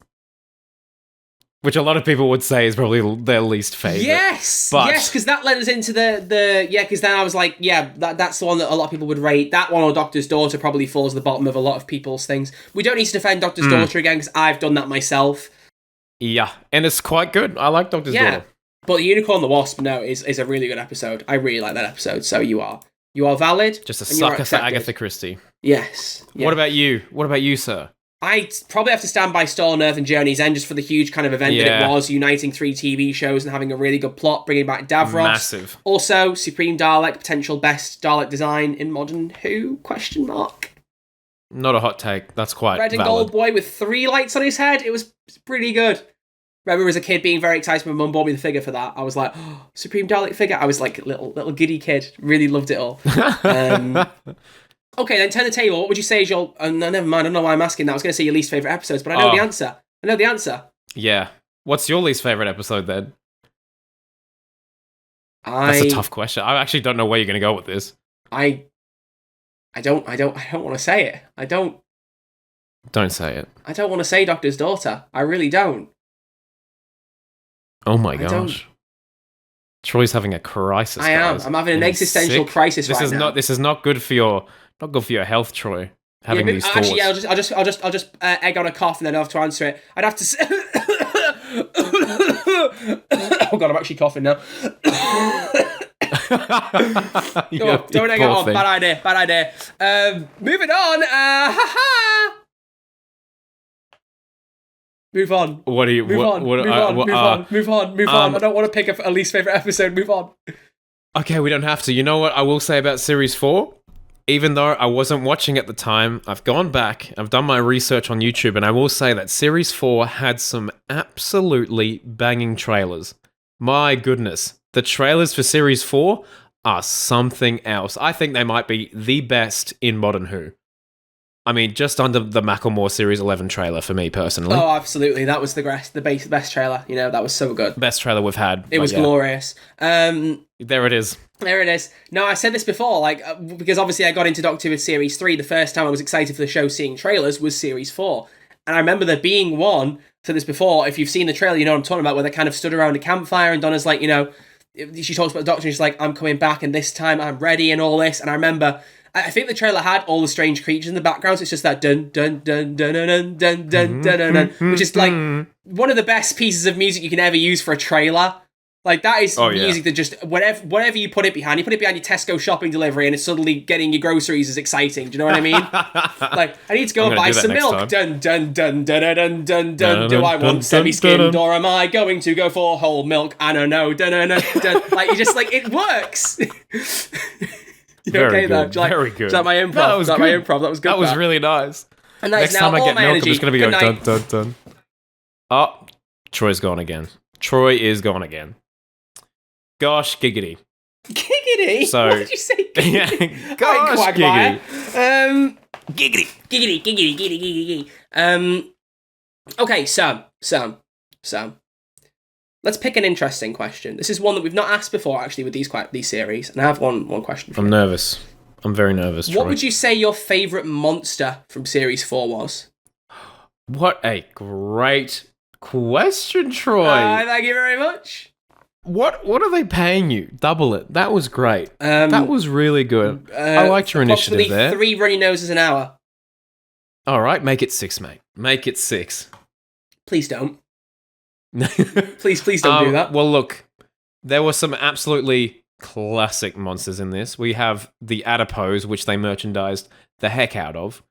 Which a lot of people would say is probably their least favorite. Yes, But- yes, because that led us into the because then I was like, yeah, that's the one that a lot of people would rate. That one or Doctor's Daughter probably falls at the bottom of a lot of people's things. We don't need to defend Doctor's Daughter again because I've done that myself. Yeah, and it's quite good. I like Doctor's Yeah, Daughter. but the Unicorn and the Wasp, no, is a really good episode. I really like that episode. So you are valid. Just a and you are sucker for accepted. Agatha Christie. Yes. Yeah. What about you? What about you, sir? I probably have to stand by Stolen Earth and Journey's End just for the huge kind of event that Yeah. it was, uniting 3 TV shows and having a really good plot, bringing back Davros. Massive. Also, Supreme Dalek, potential best Dalek design in modern Who? Question mark. Not a hot take. That's quite Red and valid. gold boy with 3 lights on his head. It was pretty good. Remember as a kid being very excited when Mum bought me the figure for that. I was like, oh, Supreme Dalek figure. I was like a little giddy kid. Really loved it all. Okay, then turn the table. What would you say is your... no, never mind. I don't know why I'm asking that. I was going to say your least favourite episodes, but I know the answer. I know the answer. Yeah. What's your least favorite episode then? That's a tough question. I actually don't know where you're going to go with this. I don't want to say it. I don't say it. want to say Doctor's Daughter. I really don't. Oh my I don't. gosh. Troy's having a crisis. I am. guys. I'm having an And he's existential sick. crisis This right is now. not. This is not good for your health, Troy. Having Yeah, these but thoughts. actually, yeah, I'll just egg on a cough and then I'll have to answer it. I'd have to say... Oh god, I'm actually coughing now. Don't egg it on. Bad idea. Moving on. Move on. What do you? Move on. Move on. I don't want to pick a least favorite episode. Move on. Okay, we don't have to. You know what I will say about Series 4? Even though I wasn't watching at the time, I've gone back, I've done my research on YouTube, and I will say that Series 4 had some absolutely banging trailers. My goodness. The trailers for Series 4 are something else. I think they might be the best in modern Who. I mean, just under the Macklemore Series 11 trailer for me personally. Oh, absolutely. That was the best trailer. You know, that was so good. Best trailer we've had. It was glorious. There it is. There it is. No, I said this before, because obviously I got into Doctor Who with Series 3. The first time I was excited for the show seeing trailers was Series 4. And I remember there being one, I said this before, if you've seen the trailer, you know what I'm talking about, where they kind of stood around a campfire and Donna's like, you know, she talks about the Doctor and she's like, I'm coming back and this time I'm ready and all this. And I remember, I think the trailer had all the strange creatures in the background, so it's just that dun dun dun dun dun dun dun dun dun, which is like one of the best pieces of music you can ever use for a trailer. Like that is music that just whatever you put it behind your Tesco shopping delivery, and it's suddenly getting your groceries is exciting. Do you know what I mean? Like I need to go and buy some milk. Dun dun dun dun dun dun dun. Do I want semi-skimmed or am I going to go for whole milk? I don't know. Dun dun dun dun. Like you just like it works. Very okay, though? good. Very good. Is that my improv? No, that was my good. improv? That was good. That was really nice. And that Next is now time I all get my milk, energy. I'm just going to be Good going night. dun dun dun. Oh, Troy's gone again. Troy is gone again. Gosh, giggity. Giggity? So- What did you say? Giggity? Gosh, Quagmire. Giggity. Giggity. Okay, Sam. Let's pick an interesting question. This is one that we've not asked before, actually, with these series. And I have one question for I'm you. nervous. I'm very nervous, Troy. What would you say your favourite monster from Series 4 was? What a great question, Troy. Thank you very much. What are they paying you? Double it. That was great. That was really good. I liked your initiative approximately there. 3 runny noses an hour. All right, make it 6, mate. Make it 6. Please don't. Please don't do that. Well, look, there were some absolutely classic monsters in this. We have the Adipose, which they merchandised the heck out of.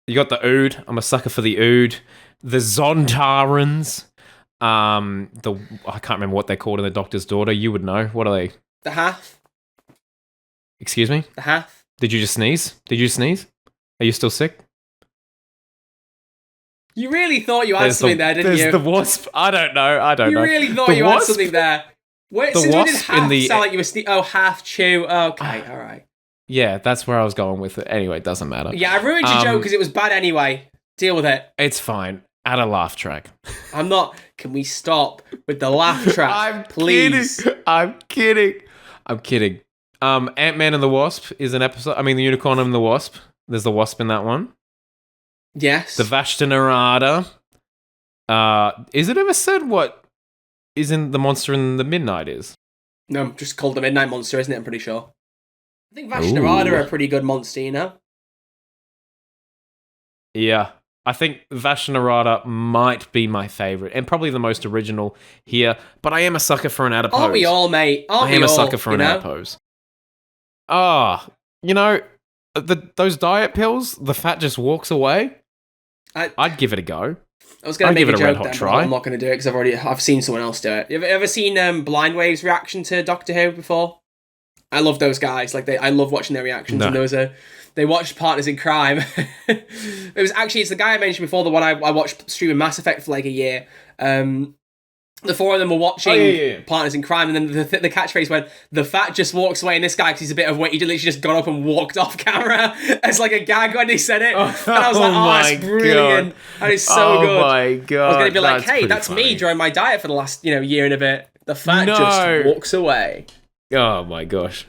You got the Ood. I'm a sucker for the Ood. The Zontarans. I can't remember what they're called in The Doctor's Daughter. You would know. What are they? The Hath. Excuse me? The Hath. Did you just sneeze? Are you still sick? You really thought you had There's something there, didn't there's you? the wasp. I don't know. You really thought The you had wasp? something there. Wait, The since we did wasp half in the- sound like you were half chew. Okay, all right. Yeah, that's where I was going with it. Anyway, it doesn't matter. Yeah, I ruined your joke because it was bad anyway. Deal with it. It's fine. Add a laugh track. I'm not. Can we stop with the laugh track, I'm please? kidding. I'm kidding. Ant-Man and the Wasp is an episode. I mean, the Unicorn and the Wasp. There's the wasp in that one. Yes. The Vashta-Nerada. Is it ever said what is in the monster in the midnight is? No, just called the Midnight Monster, isn't it? I'm pretty sure. I think Vashta-Nerada are a pretty good monster, you know? Yeah. I think Vashta-Nerada might be my favorite and probably the most original here, but I am a sucker for an adipose. Aren't we all, mate? Aren't I we am a all, sucker for you an know? adipose. Those diet pills, the fat just walks away. I'd give it a go. I was going I'd to make give it a a red joke hot then, try. but I'm not going to do it because I've seen someone else do it. You ever seen Blindwave's reaction to Doctor Who before? I love those guys. I love watching their reactions. No. And they watched Partners in Crime. It's the guy I mentioned before, the one I watched streaming Mass Effect for like a year. The four of them were watching Partners in Crime, and then the catchphrase went, "The fat just walks away," and this guy, because he's a bit of weight, he literally just got up and walked off camera as like a gag when he said it. And I was like, that's brilliant. And it's so good. Oh my god. I was going to be like, hey, pretty that's funny. me during my diet for the last year and a bit. The fat No. just walks away. Oh my gosh.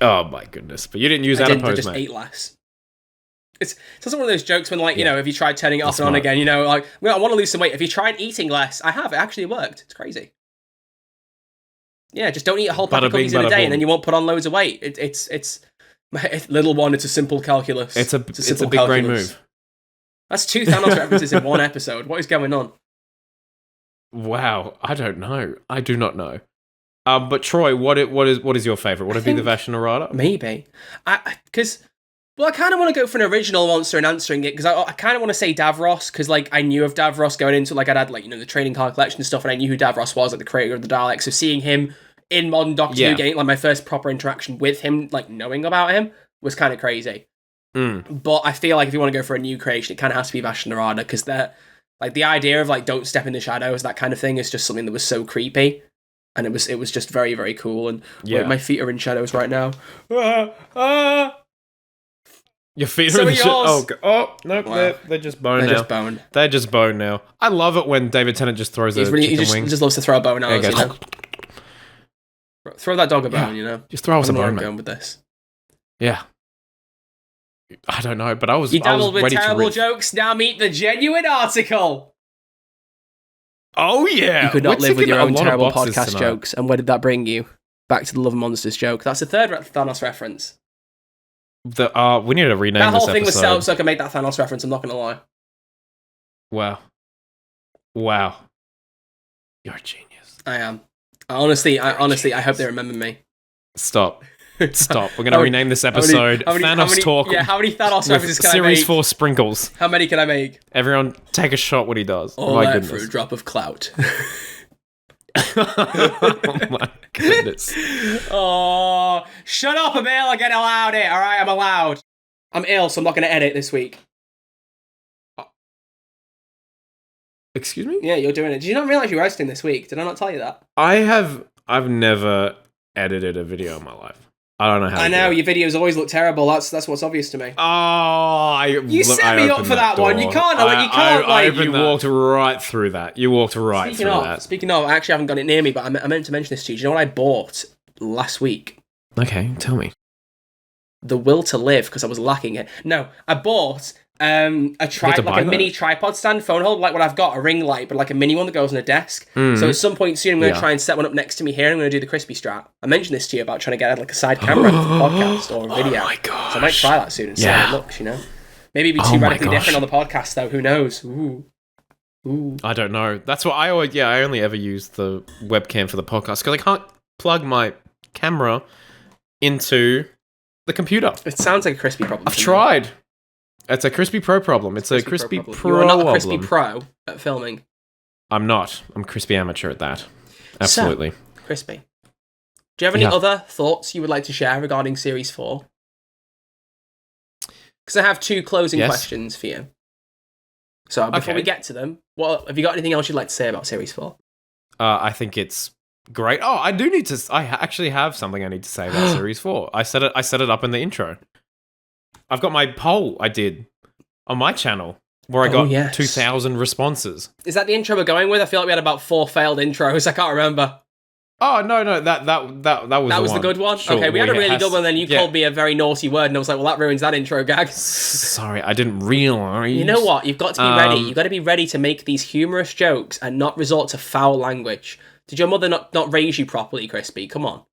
Oh my goodness. But you didn't use I adipose, just mate. ate less. It's also one of those jokes when, have you tried turning it off That's and on smart. again? I want to lose some weight. Have you tried eating less? I have. It actually worked. It's crazy. Yeah, just don't eat a whole pack Bada of cookies bing, in a bada day, boom. and then you won't put on loads of weight. It's little one. It's a simple calculus. It's a simple big brain calculus. move. That's 2 Thanos references in one episode. What is going on? Wow. I don't know. I do not know. But Troy, what is your favorite? Would it be the Vashta-Nerada? Maybe. I kind of want to go for an original monster in answering it, because I kind of want to say Davros, because I knew of Davros going into I'd had the trading card collection and stuff, and I knew who Davros was, the creator of the Daleks. So seeing him in modern Doctor Who, getting my first proper interaction with him, knowing about him, was kind of crazy. But I feel like if you want to go for a new creation, it kind of has to be Vashta-Nerada, because the idea of don't step in the shadows, that kind of thing, is just something that was so creepy. And it was just very, very cool. And my feet are in shadows right now. Your feet So are in are the shit. yours. Oh, no, Wow. they're just bone They're now. just bone. They're just bone now. I love it when David Tennant just throws a He chicken wing. just loves to throw a bone at There us, you go. Throw that dog a bone, Yeah. Just throw us I a don't know where bone, I'm mate. going with this. Yeah. I don't know, but I was You dabbled with ready terrible to rip. jokes, now meet the genuine article! Oh, yeah. You could not We're live with ticking your a own lot of terrible boxes podcast tonight. jokes, and where did that bring you? Back to the Love and Monsters joke. That's the third Thanos reference. We need to rename That this whole thing was episode. set up so I could make that Thanos reference, I'm not going to lie. Wow. You're a genius. I am. Honestly, I hope they remember me. Stop. We're going to rename this episode Thanos Talk Yeah, how many Thanos with references can I Series make? 4 Sprinkles. How many can I make? Everyone take a shot what he does. All my that goodness. for a drop of clout. Oh my goodness. Oh, shut up, I'm ill. I get allowed it. All right, I'm allowed. I'm ill, so I'm not going to edit this week. Excuse me? Yeah, you're doing it. Did you not realize you were hosting this week? Did I not tell you that? I've never edited a video in my life. I don't know how I to know, do it. your videos always look terrible. That's what's obvious to me. You set me up for that one. You can't, You walked right through that. You walked right through that. Speaking of, I actually haven't got it near me, but I meant to mention this to you. Do you know what I bought last week? Okay, tell me. The will to live, because I was lacking it. No, I bought a mini tripod stand phone hold, like what I've got, a ring light, but like a mini one that goes on a desk. So at some point soon, I'm going to try and set one up next to me here. I'm going to do the crispy strap. I mentioned this to you about trying to get like a side camera for the podcast or a video. Oh my gosh. So I might try that soon and see how it looks. Maybe it'd be too radically different on the podcast, though. Who knows? Ooh. I don't know. That's what I always. Yeah, I only ever use the webcam for the podcast because I can't plug my camera into the computer. It sounds like a crispy problem. I've tried. It's a Crispy Pro problem. It's a Crispy Pro You're not a problem. Crispy Pro at filming. I'm not. I'm Crispy Amateur at that. Absolutely. So, Crispy. Do you have any other thoughts you would like to share regarding Series 4? Because I have 2 closing questions for you. So before we Okay. get to them, what have you got anything else you'd like to say about Series 4? I think it's great. Oh, I do need to. I actually have something I need to say about Series 4. I set it up in the intro. I've got my poll I did on my channel where I got yes. 2,000 responses. Is that the intro we're going with? I feel like we had about 4 failed intros. I can't remember. Oh no, that was That was the good one? Sure, okay, we had a really has- good one, then you yeah. called me a very naughty word, and I was like, well, that ruins that intro gag. Sorry, I didn't realize. You know what? You've got to be ready. You've got to be ready to make these humorous jokes and not resort to foul language. Did your mother not raise you properly, Crispy? Come on.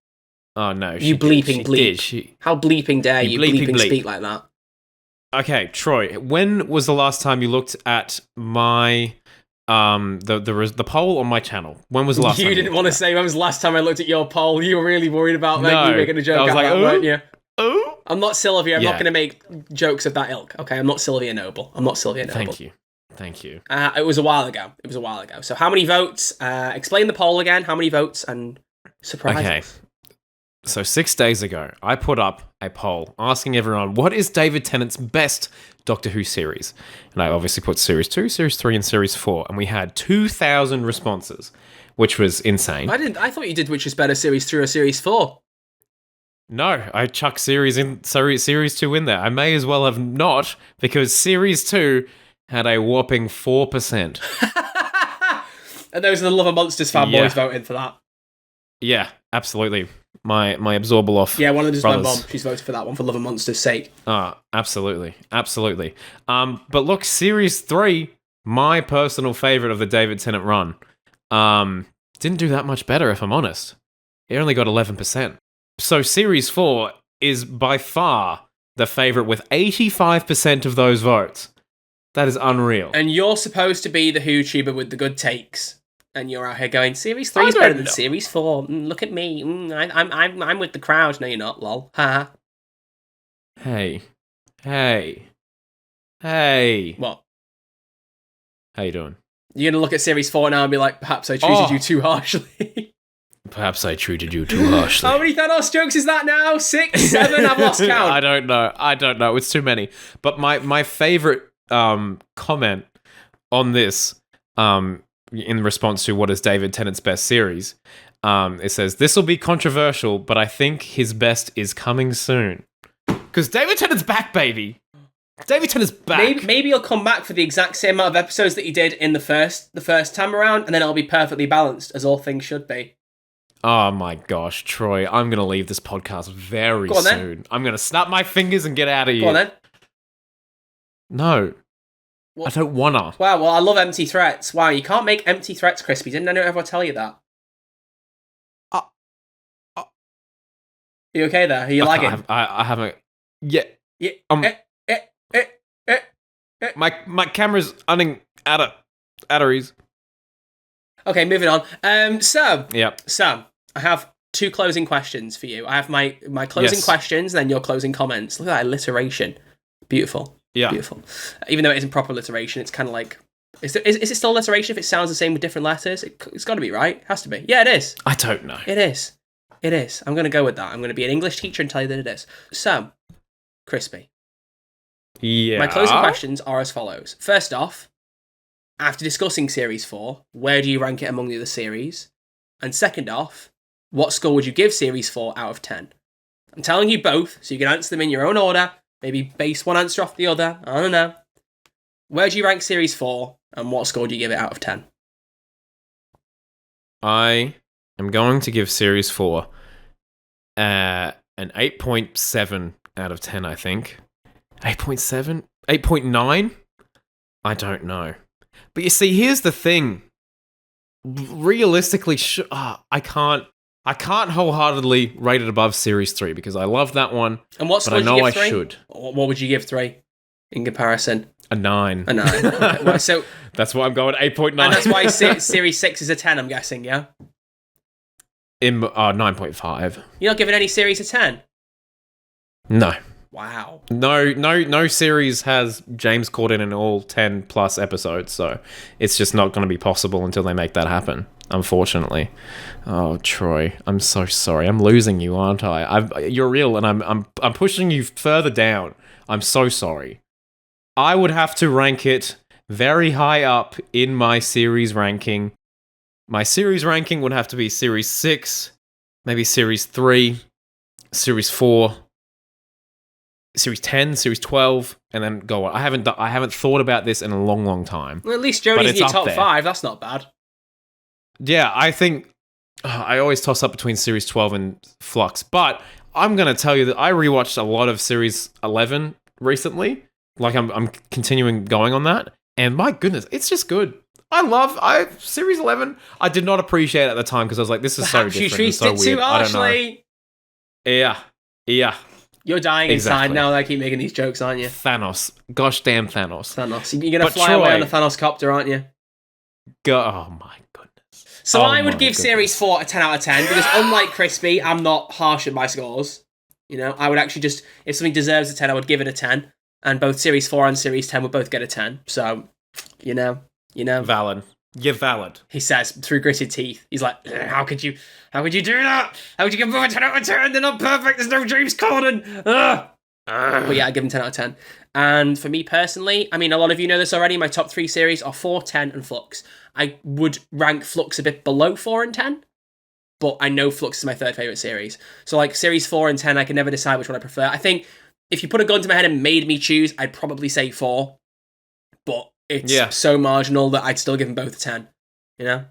Oh no, You did. bleeping bleep. She... How bleeping dare you bleeping bleep. speak like that? Okay, Troy, when was the last time you looked at my the poll on my channel? When was the last time? You didn't want to say when was the last time I looked at your poll. You were really worried about me making a joke I was out like, of that, weren't you? Oh, I'm not Sylvia. I'm Yeah. not going to make jokes of that ilk. Okay, I'm not Sylvia Noble. thank you. It was a while ago. So how many votes? Explain the poll again. How many votes and surprise? Okay. So 6 days ago, I put up a poll asking everyone, what is David Tennant's best Doctor Who series? And I obviously put Series 2, Series 3, and Series 4, and we had 2,000 responses, which was insane. I thought you did which is better, Series 3 or Series 4? No, I chucked Series 2 in there. I may as well have not, because Series 2 had a whopping 4%. And those are the Love of Monsters fanboys Yeah. voting for that. Yeah, absolutely. My Absorbable off. Yeah, one of them is my brothers. mom. She's voted for that one for Love of Monsters' sake. Absolutely. But look, Series 3, my personal favorite of the David Tennant run, didn't do that much better, if I'm honest. It only got 11%. So Series 4 is by far the favorite with 85% of those votes. That is unreal. And you're supposed to be the YouTuber with the good takes. And you're out here going, Series 3 is better than Series 4. Look at me. I'm with the crowd. No, you're not, lol. Ha. Hey. What? How you doing? You're going to look at Series 4 now and be like, perhaps I treated you too harshly. Perhaps I treated you too harshly. How many Thanos jokes is that now? 6, 7? I've lost count. I don't know. It's too many. But my favorite comment on this in response to what is David Tennant's best series, it says, this will be controversial, but I think his best is coming soon. Because David Tennant's back, baby. David Tennant's back. Maybe he'll come back for the exact same amount of episodes that he did in the first time around, and then it'll be perfectly balanced, as all things should be. Oh my gosh, Troy, I'm going to leave this podcast very Go on, then. soon. I'm going to snap my fingers and get out of here. Go on then. No. What? I don't wanna. Wow, well, I love empty threats. Wow, you can't make empty threats, Crispy. Didn't anyone ever tell you that? You okay there? Are you lagging? I haven't. Yeah. Yeah. My camera's running out of batteries. Okay, moving on. So, Yep. I have 2 closing questions for you. I have my closing Yes. questions, and then your closing comments. Look at that alliteration. Beautiful. Yeah. Beautiful. Even though it isn't proper alliteration, it's kind of like... Is it still alliteration if it sounds the same with different letters? It's got to be, right? It has to be. Yeah, it is. I don't know. It is. I'm going to go with that. I'm going to be an English teacher and tell you that it is. So, Crispy. Yeah. My closing questions are as follows. First off, after discussing Series 4, where do you rank it among the other series? And second off, what score would you give Series 4 out of 10? I'm telling you both, so you can answer them in your own order. Maybe base one answer off the other. I don't know. Where do you rank Series 4, and what score do you give it out of 10? I am going to give Series 4 an 8.7 out of 10, I think. 8.7? 8.9? I don't know. But you see, here's the thing. Realistically, I can't wholeheartedly rate it above Series 3 because I love that one. And what but score I would know you I give 3? should. What would you give 3 in comparison? A 9. A 9. Okay, well, so, That's why I'm going 8.9. and that's why Series 6 is a 10, I'm guessing, yeah? 9.5. You're not giving any series a 10? No. Wow. No series has James Corden in all 10 plus episodes, so it's just not going to be possible until they make that happen, unfortunately. Oh, Troy, I'm so sorry. I'm losing you, aren't I? You're real, and I'm pushing you further down. I'm so sorry. I would have to rank it very high up in my series ranking. My series ranking would have to be Series 6, maybe Series 3, Series 4, Series 10, Series 12, and then go on. I haven't thought about this in a long, long time. Well, at least But Jodie's in it's your up top there. 5. That's not bad. Yeah, I think I always toss up between Series 12 and Flux, but I'm going to tell you that I rewatched a lot of Series 11 recently. Like, I'm continuing going on that, and my goodness, it's just good. Series 11, I did not appreciate it at the time because I was like, this is so Perhaps you different and treated so it too weird. I don't know. harshly. Yeah. You're dying inside Exactly. now that I keep making these jokes, aren't you? Thanos. Gosh damn Thanos. Thanos. You're going to But fly away Troy- on the Thanos copter, aren't you? Oh my goodness. So Oh I would my give goodness. Series 4 a 10 out of 10 because unlike Crispy, I'm not harsh at my scores. You know, I would actually just, if something deserves a 10, I would give it a 10. And both Series 4 and Series 10 would both get a 10. So, you know. Valid. You're valid. He says through gritted teeth. He's like, how could you do that? How would you give them a 10 out of 10? They're not perfect. There's no James Corden. Ugh. But yeah, I give him 10 out of 10. And for me personally, I mean, a lot of you know this already. My top 3 series are 4, 10, and Flux. I would rank Flux a bit below 4 and 10, but I know Flux is my third favourite series. So like Series 4 and 10, I can never decide which one I prefer. I think if you put a gun to my head and made me choose, I'd probably say 4. But it's so marginal that I'd still give them both a 10. You know?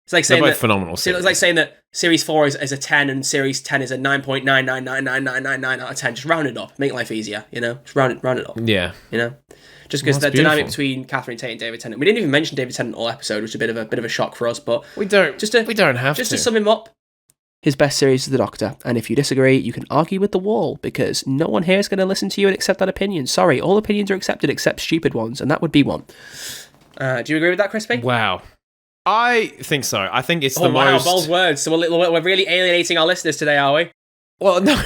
It's like saying They're both that, phenomenal it's series. like saying that Series 4 is a 10 and Series 10 is a 9.9999999 out of 10. Just round it up. Make life easier, you know? Just round it up. Yeah. You know? Just because Well, the that's dynamic beautiful. between Catherine Tate and David Tennant. We didn't even mention David Tennant all episode, which is a bit of a shock for us, but We don't have just to. to sum him up, his best series is The Doctor, and if you disagree, you can argue with the wall, because no one here is going to listen to you and accept that opinion. Sorry, all opinions are accepted except stupid ones, and that would be one. Do you agree with that, Crispy? Wow. I think so. I think it's Oh the wow, most... bold words. So we're really alienating our listeners today, are we? Well, no.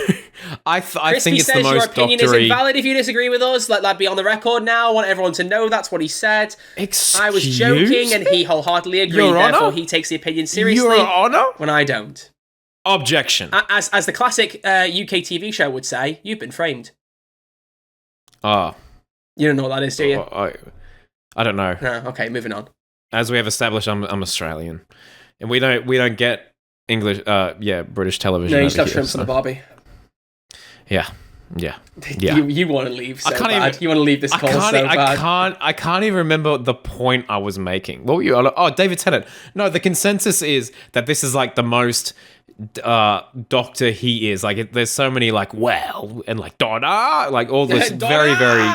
I Crispy think it's says the your most opinion doctory... isn't valid if you disagree with us. Let that be on the record now. I want everyone to know that's what he said. I was joking, and he wholeheartedly agreed. Your Honor? Therefore, he takes the opinion seriously. Your Honor? When I don't. Objection. As the classic UK TV show would say, you've been framed. Ah. You don't know what that is, do you? I don't know. No. Okay, moving on. As we have established, I'm Australian, and we don't get English. British television. No, you over just have here, shrimps so- on a barbie. Yeah. You want to leave so I can't bad. even- You want to leave this call so bad. I can't even remember the point I was making. What were you? Oh, David Tennant. No, the consensus is that this is like the most Doctor he is. Like, there's so many like and like Donna, like all this very, very,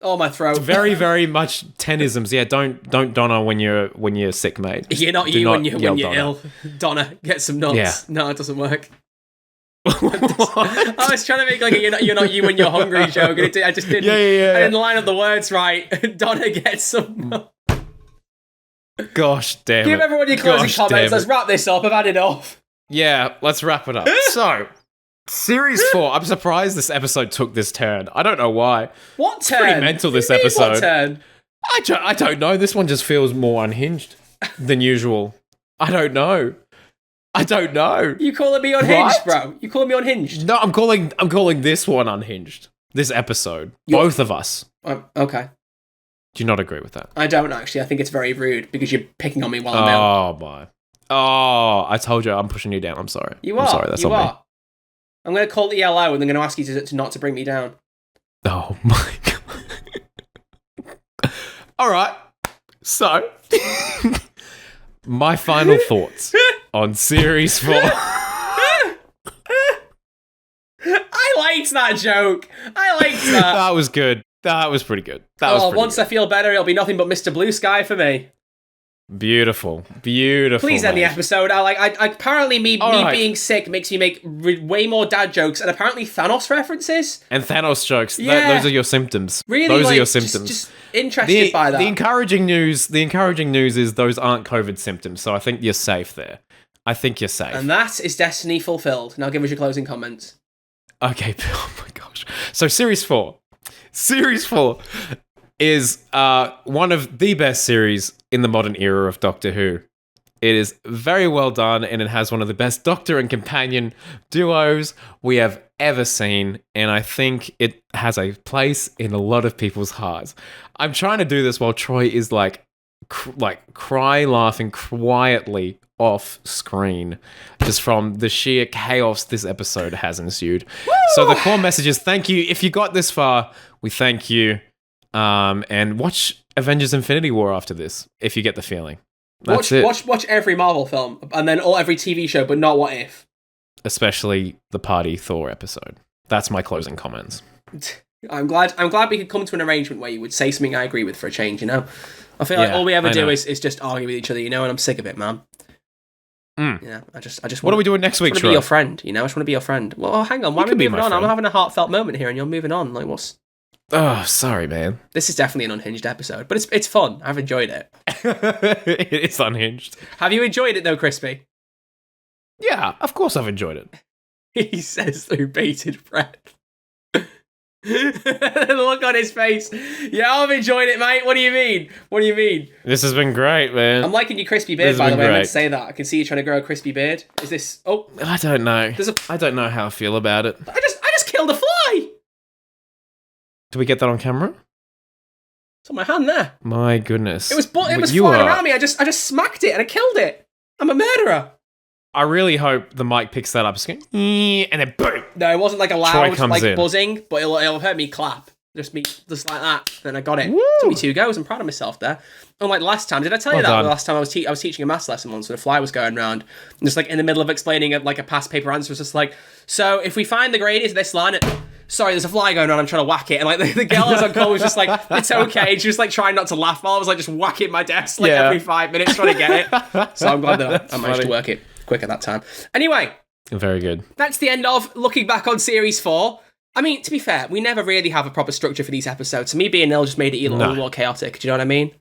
Oh, my throat. very, very much tenisms. Yeah, don't Donna when you're sick, mate. You're not Do you not when you're yell ill. Donna, get some nuts. Yeah. No, it doesn't work. I was trying to make like a you're not you when you're hungry joke, and I just didn't. Yeah. I didn't line up the words right. Donna, get some nuts. Gosh damn Give it. everyone your closing Gosh comments. damn Let's it. wrap this up. I've had enough. Yeah, let's wrap it up. So, Series 4. I'm surprised this episode took this turn. I don't know why. What turn? Pretty mental, this What do you mean, episode. What turn? I don't know. This one just feels more unhinged than usual. I don't know. You calling me unhinged, What? bro? You calling me unhinged? No, I'm calling this one unhinged. This episode. Both of us. Okay. Do you not agree with that? I don't actually. I think it's very rude because you're picking on me while I'm ill. Oh my. Oh, I told you I'm pushing you down. I'm sorry. You are. I'm sorry. That's you on me. are. I'm going to call the ELO and they're going to ask you to not to bring me down. Oh my god. All right. So, my final thoughts on Series 4. I liked that joke. I liked that. That was good. That was pretty good. That was pretty Once good. I feel better, it'll be nothing but Mr. Blue Sky for me. Beautiful. Please end the mate. episode. Apparently me right. being sick makes me make way more dad jokes, and apparently Thanos references. And Thanos jokes. Yeah. Those are your symptoms. Really, those are your just- symptoms. Just interested by that. The encouraging news is those aren't COVID symptoms. So I think you're safe there. I think you're safe. And that is destiny fulfilled. Now give us your closing comments. Okay. Oh my gosh. So Series 4. Series 4 is one of the best series in the modern era of Doctor Who. It is very well done, and it has one of the best Doctor and companion duos we have ever seen, and I think it has a place in a lot of people's hearts. I'm trying to do this while Troy is like cry laughing quietly off screen, just from the sheer chaos this episode has ensued. Woo! So the core message is thank you. If you got this far, we thank you. And watch Avengers Infinity War after this, if you get the feeling. That's it. Watch every Marvel film, and then every TV show, but not What If. Especially the Party Thor episode. That's my closing comments. I'm glad we could come to an arrangement where you would say something I agree with for a change, you know? I feel like all we ever do is just argue with each other, you know, and I'm sick of it, man. Yeah, I just what are we doing next week, I just want to be your friend, you know? I just want to be your friend. Well, hang on, why are we moving on? I'm having a heartfelt moment here, and you're moving on. Like, what's... Oh, sorry, man. This is definitely an unhinged episode, but it's fun. I've enjoyed it. It is unhinged. Have you enjoyed it, though, Crispy? Yeah, of course I've enjoyed it. He says through bated breath. The look on his face. Yeah, I've enjoyed it, mate. What do you mean? This has been great, man. I'm liking your crispy beard, by the way. I meant to say that. I can see you trying to grow a crispy beard. Is this... Oh. I don't know. I don't know how I feel about it. I just killed a fly! Do we get that on camera? It's on my hand there. My goodness. It was flying around me. I just smacked it and I killed it. I'm a murderer. I really hope the mic picks that up. It's going, and then boom. No, it wasn't like a loud buzzing, but it'll hurt me clap. Just like that. Then I got it. Woo! Took me 2 goes. I'm proud of myself there. Unlike last time, did I tell you that? The last time I was teaching a maths lesson once, and a fly was going around, and just like in the middle of explaining a past paper answer, was just like, so if we find the gradients of this line, sorry, there's a fly going on, I'm trying to whack it, and like the girl was on call was just like, it's okay. She was like trying not to laugh while I was like just whacking my desk every 5 minutes trying to get it. So I'm glad that I managed to work it quick at that time. Anyway, very good. That's the end of looking back on series 4. I mean, to be fair, we never really have a proper structure for these episodes. So me being ill just made it a little more chaotic. Do you know what I mean?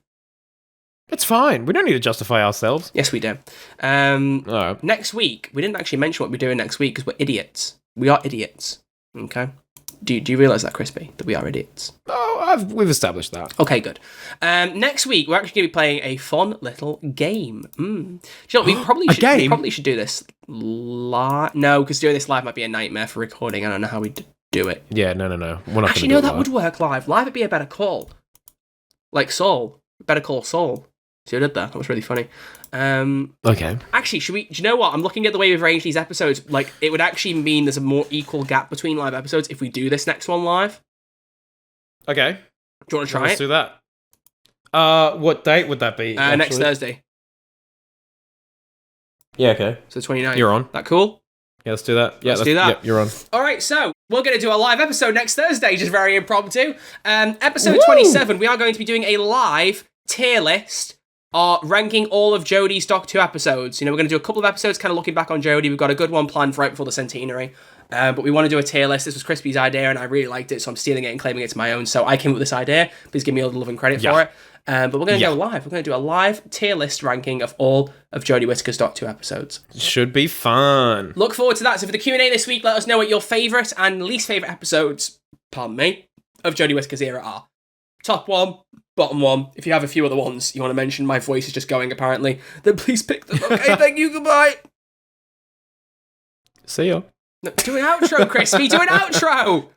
It's fine. We don't need to justify ourselves. Yes, we do. Next week, we didn't actually mention what we're doing next week because we're idiots. We are idiots. Okay? Do you realise that, Crispy? That we are idiots? Oh, we've established that. Okay, good. Next week, we're actually going to be playing a fun little game. Do you know, we probably should do this live. No, because doing this live might be a nightmare for recording. I don't know how we do it. Yeah, no. We're not actually, no, that would work live. Live would be a better call. Like Saul. Better Call Saul. See what I did there? That was really funny. Okay. Actually, do you know what? I'm looking at the way we've arranged these episodes. Like, it would actually mean there's a more equal gap between live episodes if we do this next one live. Okay. Do you want to try Let's do that. What date would that be? Next Thursday. Yeah, okay. So 29th. You're on. That cool? Yeah, let's do that. Yeah, let's do that. Yeah, you're on. All right, so we're going to do a live episode next Thursday, just very impromptu. Episode 27, we are going to be doing a live tier list ranking all of Jodie's Doctor Who episodes. You know, we're going to do a couple of episodes kind of looking back on Jodie. We've got a good one planned for right before the centenary. But we want to do a tier list. This was Crispy's idea, and I really liked it, so I'm stealing it and claiming it's my own. So I came up with this idea. Please give me all the love and credit for it. But we're going to go live. We're going to do a live tier list ranking of all of Jodie Whittaker's Doctor Who episodes. Should be fun. Look forward to that. So for the Q&A this week, let us know what your favourite and least favourite episodes, of Jodie Whittaker's era are. Top one, bottom one. If you have a few other ones you want to mention, my voice is just going apparently, then please pick them. Okay, thank you, goodbye. See ya. No, do an outro, Crispy. Do an outro.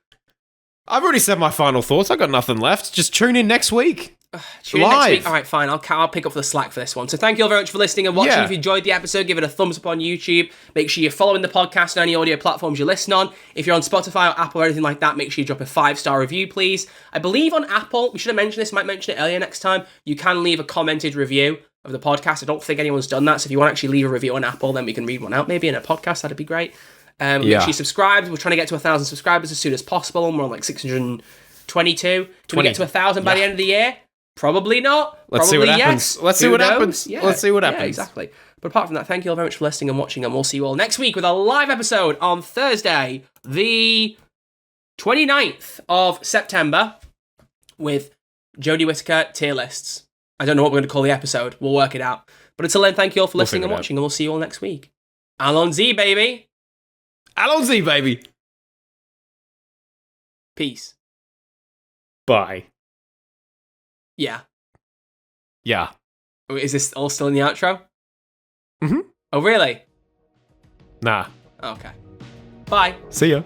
I've already said my final thoughts. I've got nothing left. Just tune in next week. Tune in next week. All right, fine. I'll pick up the slack for this one. So thank you all very much for listening and watching. Yeah. If you enjoyed the episode, give it a thumbs up on YouTube. Make sure you're following the podcast on any audio platforms you listen on. If you're on Spotify or Apple or anything like that, make sure you drop a 5-star review, please. I believe on Apple, we should have mentioned this, might mention it earlier next time, you can leave a commented review of the podcast. I don't think anyone's done that, so if you want to actually leave a review on Apple, then we can read one out maybe in a podcast. That'd be great. Make sure you subscribe. We're trying to get to 1,000 subscribers as soon as possible, and we're on like 622. Do we get to 1,000 by the end of the year? Probably not. Let's see what happens. Let's see what happens. Let's see what happens. Yeah, exactly. But apart from that, thank you all very much for listening and watching, and we'll see you all next week with a live episode on Thursday, the 29th of September, with Jodie Whittaker tier lists. I don't know what we're going to call the episode. We'll work it out. But until then, thank you all for listening and watching, and we'll see you all next week. Allons-y, baby. Allons-y, baby. Peace. Bye. Yeah. Yeah. Is this all still in the outro? Oh, really? Nah. Okay. Bye. See ya.